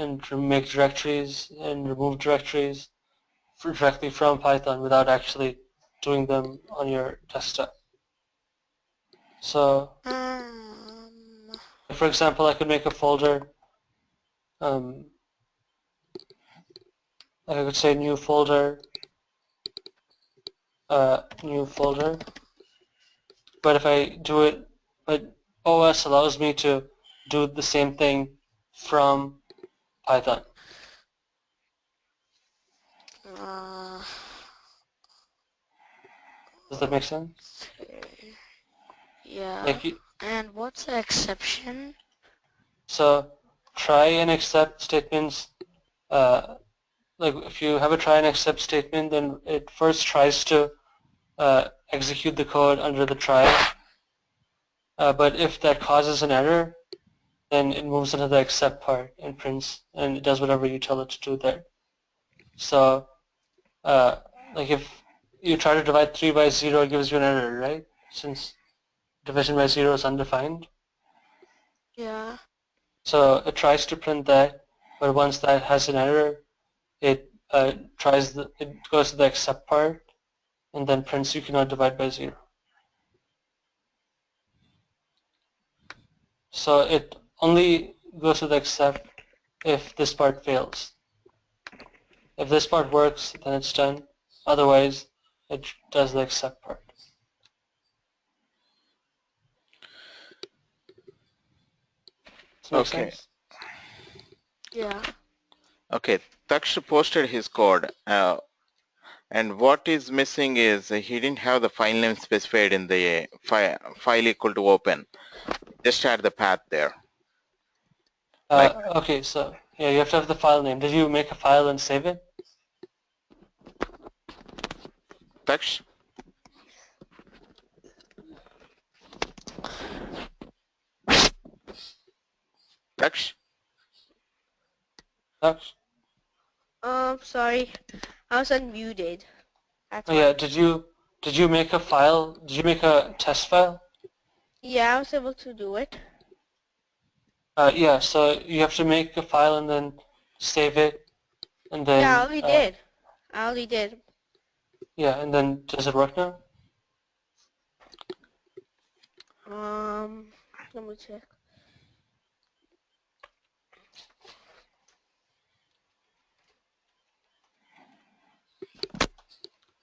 and make directories and remove directories directly from Python without actually doing them on your desktop. So, for example, I could make a folder. I could say new folder, new folder. But if I do it, but OS allows me to do the same thing from Python. Does that make sense? Okay. Yeah. Like, And what's the exception? so try and accept statements, like if you have a try and accept statement, then it first tries to execute the code under the try. But if that causes an error, then it moves into the accept part and prints, and it does whatever you tell it to do there. So, like if you try to divide 3 by 0, it gives you an error, right? Since division by 0 is undefined. Yeah. So it tries to print that, but once that has an error, it it goes to the accept part, and then prints you cannot divide by 0. So it only goes to the accept if this part fails. If this part works, then it's done. Otherwise, it does the accept part. Does that make Okay. sense? Yeah. Okay. Taksh posted his code. And what is missing is he didn't have the file name specified in the file equal to open. Just add the path there. Like Okay, so yeah, you have to have the file name. Did you make a file and save it? Taksh? Taksh? Alex? Sorry. I was unmuted. That's Oh why. yeah, did you make a file? Did you make a test file? Yeah, I was able to do it. Yeah, so you have to make a file and then save it, and Yeah, I then already did. I already did. yeah, and then does it work now? Let me check.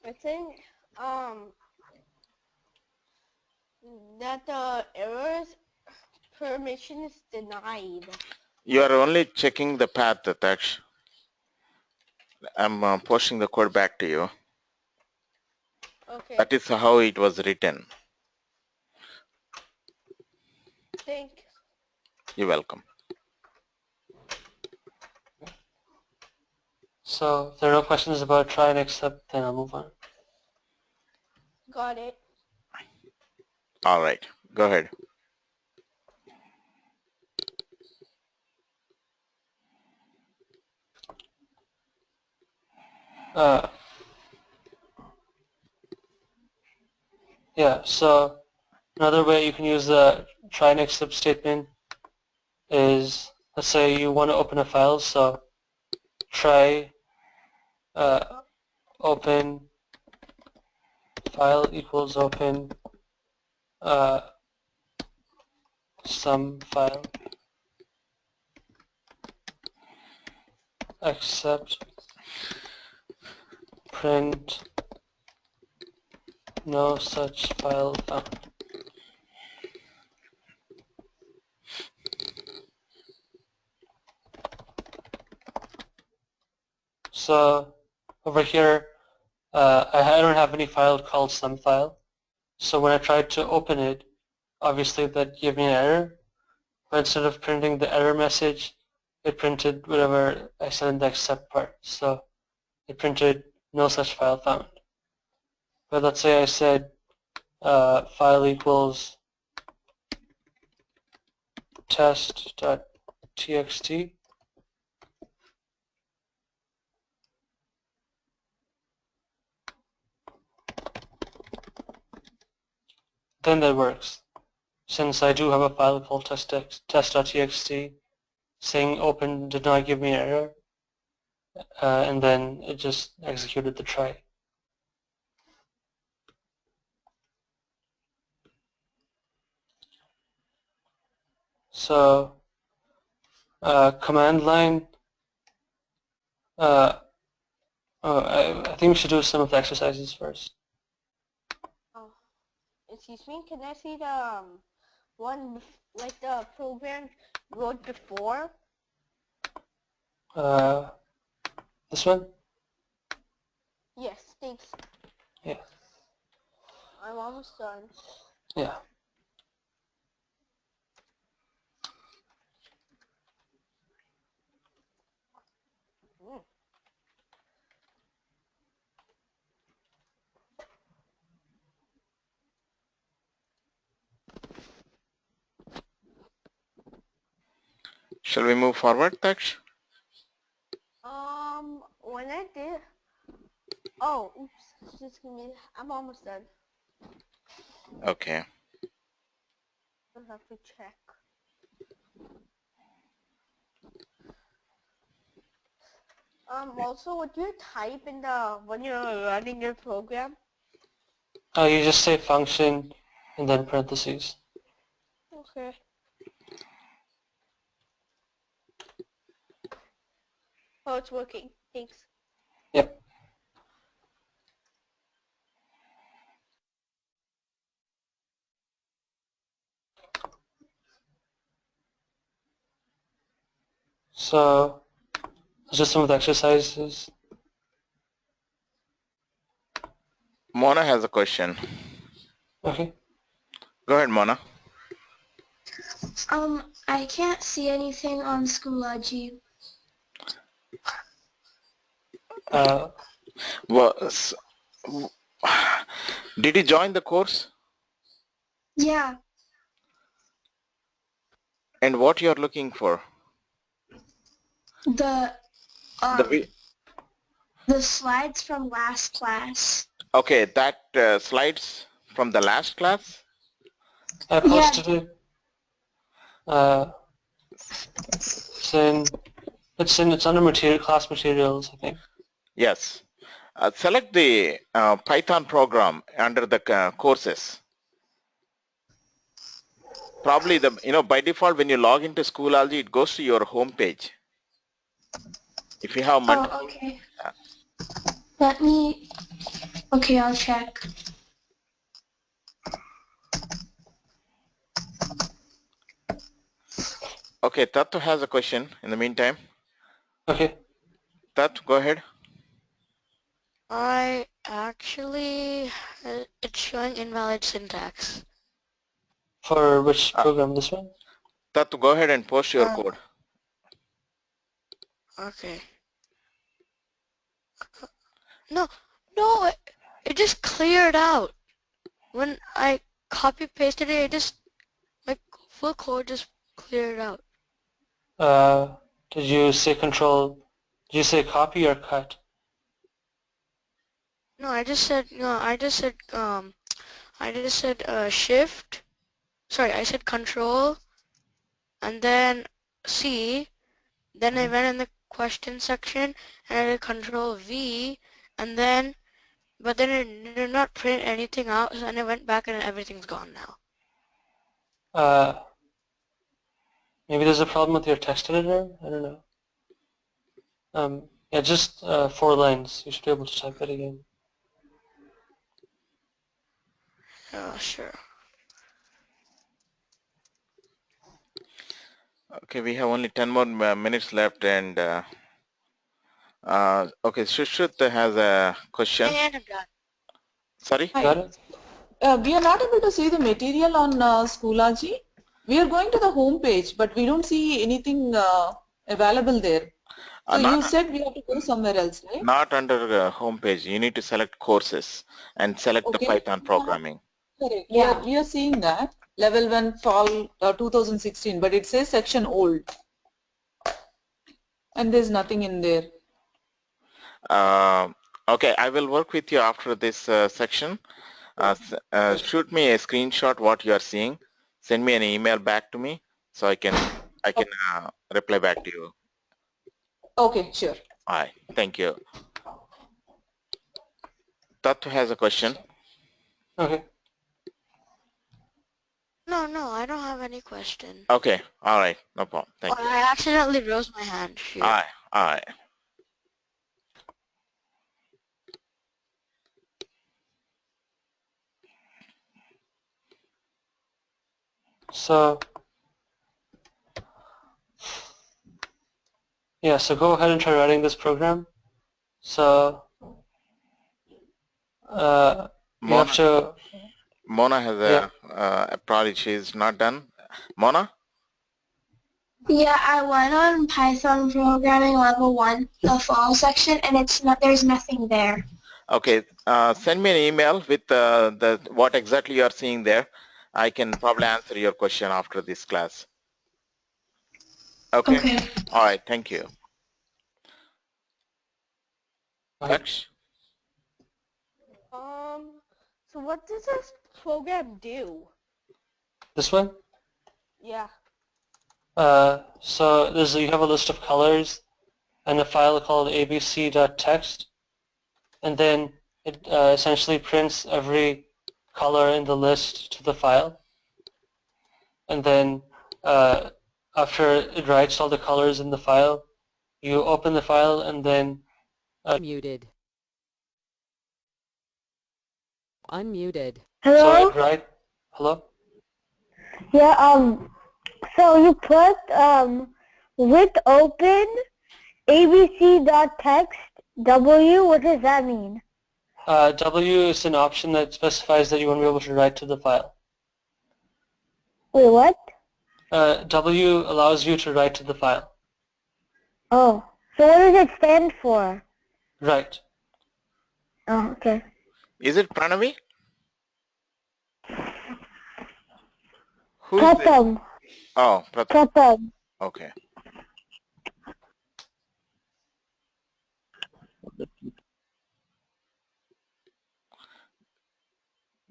I think that the errors permission is denied. You are only checking the path, Taksh. I'm posting the code back to you. Okay. That is how it was written. Thanks. You're welcome. So if there are no questions about try and accept, then I'll move on. Got it. All right. Go ahead. Yeah, so another way you can use the try and accept statement is, let's say you want to open a file, so try open file equals open some file accept print no such file found. So over here, I don't have any file called some file. So when I tried to open it, obviously that gave me an error. But instead of printing the error message, it printed whatever I said in the accept part. So it printed no such file found. But let's say I said file equals test.txt. Then that works. Since I do have a file called test.txt, saying open did not give me an error. and then it just executed the try. So command line, I think we should do some of the exercises first. Oh, excuse me. Can I see the one like the program wrote before? This one? Yes, thanks. Yeah. I'm almost done. Yeah. Mm. Shall we move forward, Daksh? When I did, oh, oops, just give me. I'm almost done. Okay. I'll have to check. Also, what do you type in the when you're running your program? You just say function and then parentheses. Okay. Oh, it's working. Thanks. Yep. So just some of the exercises. Mona has a question. Okay. Go ahead, Mona. I can't see anything on Schoology. Well, did you join the course? Yeah, And what you're looking for? the The um the slides from last class. Okay, that slides from the last class? I Yeah, posted it. It's under material class materials, I think. Yes. Select the Python program under the courses. Probably by default when you log into Schoology, it goes to your home page. If you have multiple. oh, okay. Let me, okay, I'll check. Okay, Tatu has a question in the meantime. Okay. Tatu, go ahead. I actually, it's showing invalid syntax. For which program? This one? Tatu, go ahead and post your code. Okay. No, no, it just cleared out. When I copy pasted it, my full code just cleared out. Did you say control? Did you say copy or cut? No, I just said shift. Sorry, I said control, and then C. Then I went in the question section, and I did control V, and then, but then it did not print anything out, and I went back and everything's gone now. Maybe there's a problem with your text editor? I don't know. Yeah, just 4 lines. You should be able to type it again. Sure. Okay, we have only 10 more minutes left, and okay, Shushruth has a question. And I'm done. Sorry? Got it? We are not able to see the material on Schoology. We are going to the home page, but we don't see anything available there. So you Not said we have to go somewhere else, right? not under home page. You need to select courses and select the Okay. Python programming. Correct. Yeah. We are seeing that level 1 fall 2016, but it says section old, and there's nothing in there. Okay, I will work with you after this section. Shoot me a screenshot what you are seeing. Send me an email back to me so I can reply back to you. Okay, sure. All right, thank you. Tatu has a question. Okay. No, I don't have any question. Okay, all right, no problem. Oh, Thank you. I accidentally rose my hand. Shoot. All right, all right. So yeah, so go ahead and try writing this program. So you have to Mona has yeah. a project she's not done. Mona? Yeah, I went on Python programming level 1, the fall section, and it's not, there's nothing there. Okay, send me an email with the what exactly you are seeing there. I can probably answer your question after this class. Okay. Okay. All right. Thank you. Okay. Daksh? So what does this program do? This one? Yeah. So you have a list of colors and a file called abc.txt, and then it essentially prints every color in the list to the file, and then after it writes all the colors in the file, you open the file and then Muted. Unmuted. so Hello? it write hello. Yeah, so you put, with open abc.txt W, what does that mean? W is an option that specifies that you want to be able to write to the file. Wait, what? W allows you to write to the file. Oh, so what does it stand for? Right. Oh, okay. Is it Pranavi? Who's this? Pratham. Oh, Pratham. Pratham. Okay.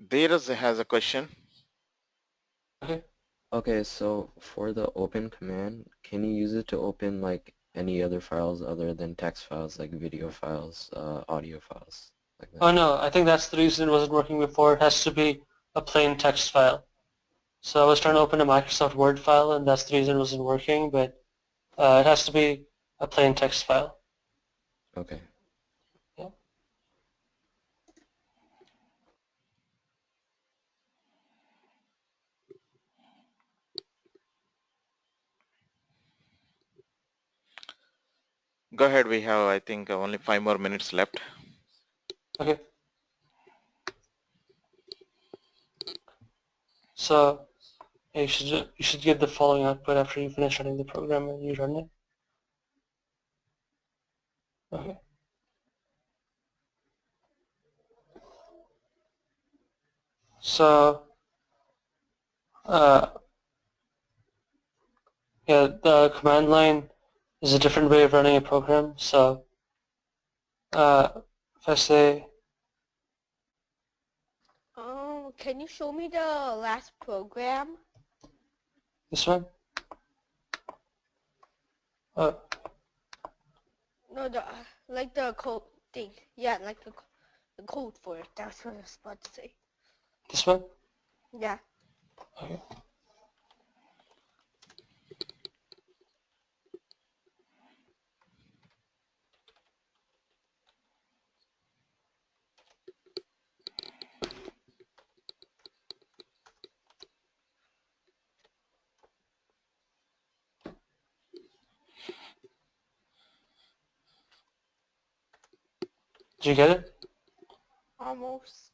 Dheeraj has a question. Okay. Okay, so for the open command, can you use it to open like any other files other than text files, like video files, audio files, like that? Oh no, I think that's the reason it wasn't working before. It has to be a plain text file. So I was trying to open a Microsoft Word file, and that's the reason it wasn't working, but it has to be a plain text file. Okay. Yeah. Go ahead. We have, I think, only 5 more minutes left. Okay. So yeah, you should get the following output after you finish running the program and you run it. Okay. So yeah, the command line is a different way of running a program. So if I say Can you show me the last program? this one, No, like the code thing. Yeah, like the code for it. That's what I was about to say. this one. Yeah. Okay. Did you get it? Almost.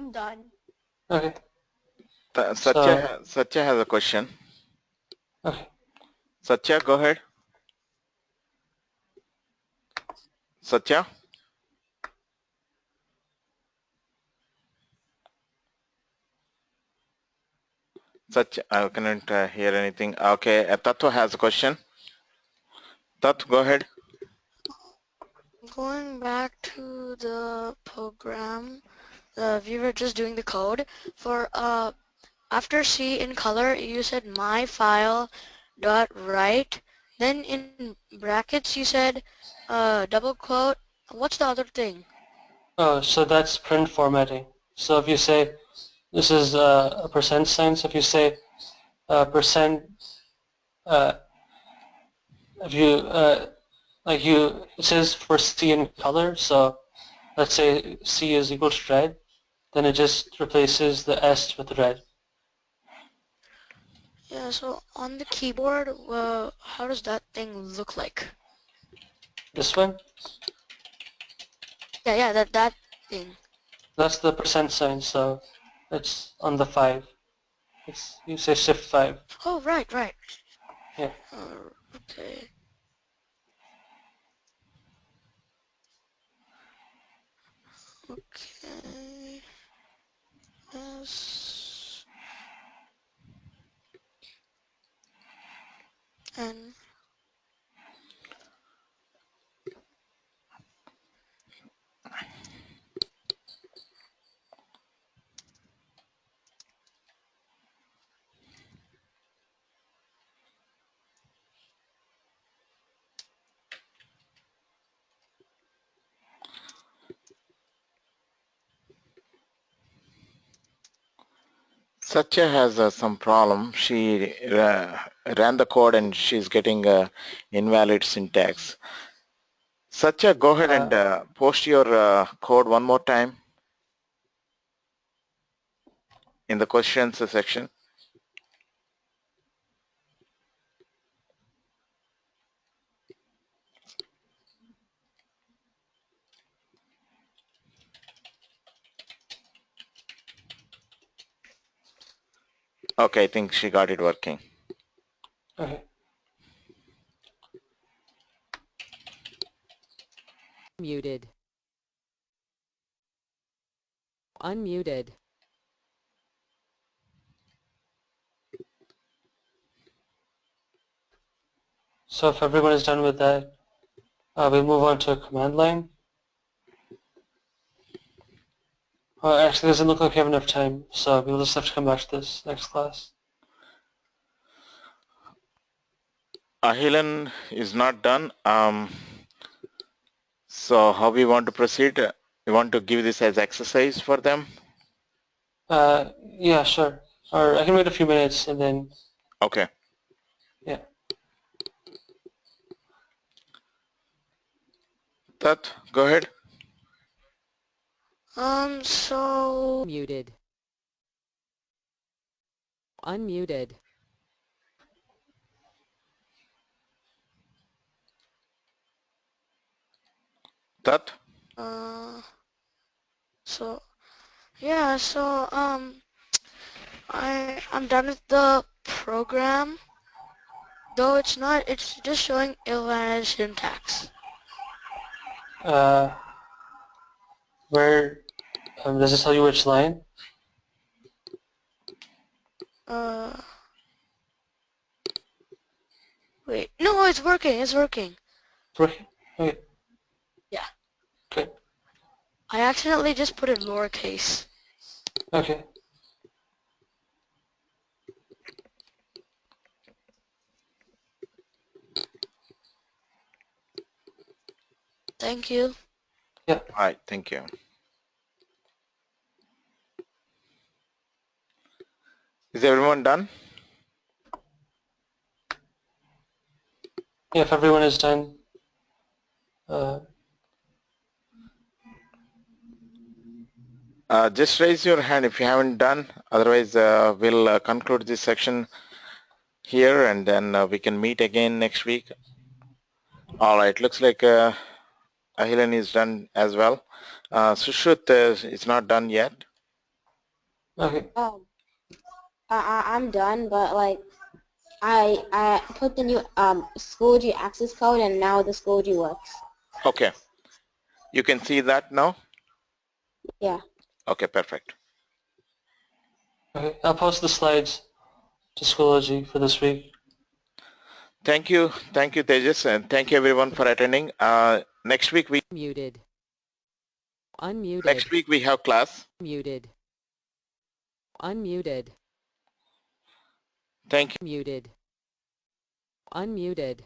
I'm done. Okay. Satya has a question. Okay. Satya, go ahead. Satya? Satya, I cannot hear anything. Okay, Tattva has a question. Tattva, go ahead. Going back to the program, we were just doing the code for after C in color, you said my file dot write. Then in brackets you said double quote. What's the other thing? Oh, so that's print formatting. So if you say this is a percent sign, so if you say percent, uh, if you like you, it says for C in color. So let's say C is equal to red, then it just replaces the S with red. Yeah, so on the keyboard, how does that thing look like? This one, Yeah, that thing. that's the percent sign. So it's on the 5. It's you say shift 5. Oh, right. Yeah. Okay. Okay. S N. Satya has some problem. She ran the code and she's getting invalid syntax. Satya, go ahead and post your code one more time in the questions section. Okay, I think she got it working. Okay. Muted. Unmuted. So if everyone is done with that, we'll move on to a command line. Actually, it doesn't look like we have enough time, so we'll just have to come back to this next class. Ahilan is not done. So how we want to proceed? We want to give this as exercise for them? Yeah, sure. Or I can wait a few minutes and then, Okay. yeah. Tat, go ahead. So Muted. Unmuted. Tat? so yeah, so I'm done with the program. Though it's not, it's just showing invalid syntax. Where, does it tell you which line? Wait, no, it's working, it's working. Okay. Okay. Yeah. Okay. I accidentally just put it lowercase. Okay. Thank you. Yeah. All right, thank you. Is everyone done? Yeah, if everyone is done, uh, Just raise your hand if you haven't done. Otherwise, we'll conclude this section here and then we can meet again next week. All right, looks like Ahilan is done as well. Sushruth is not done yet. Okay. I'm done, but like I put the new Schoology access code and now the Schoology works. Okay. You can see that now? Yeah. Okay, perfect. Okay. I'll post the slides to Schoology for this week. Thank you, Tejas, and thank you everyone for attending. Next week we Muted. Unmuted. have class. Muted. Unmuted. Thank you. Muted. Unmuted.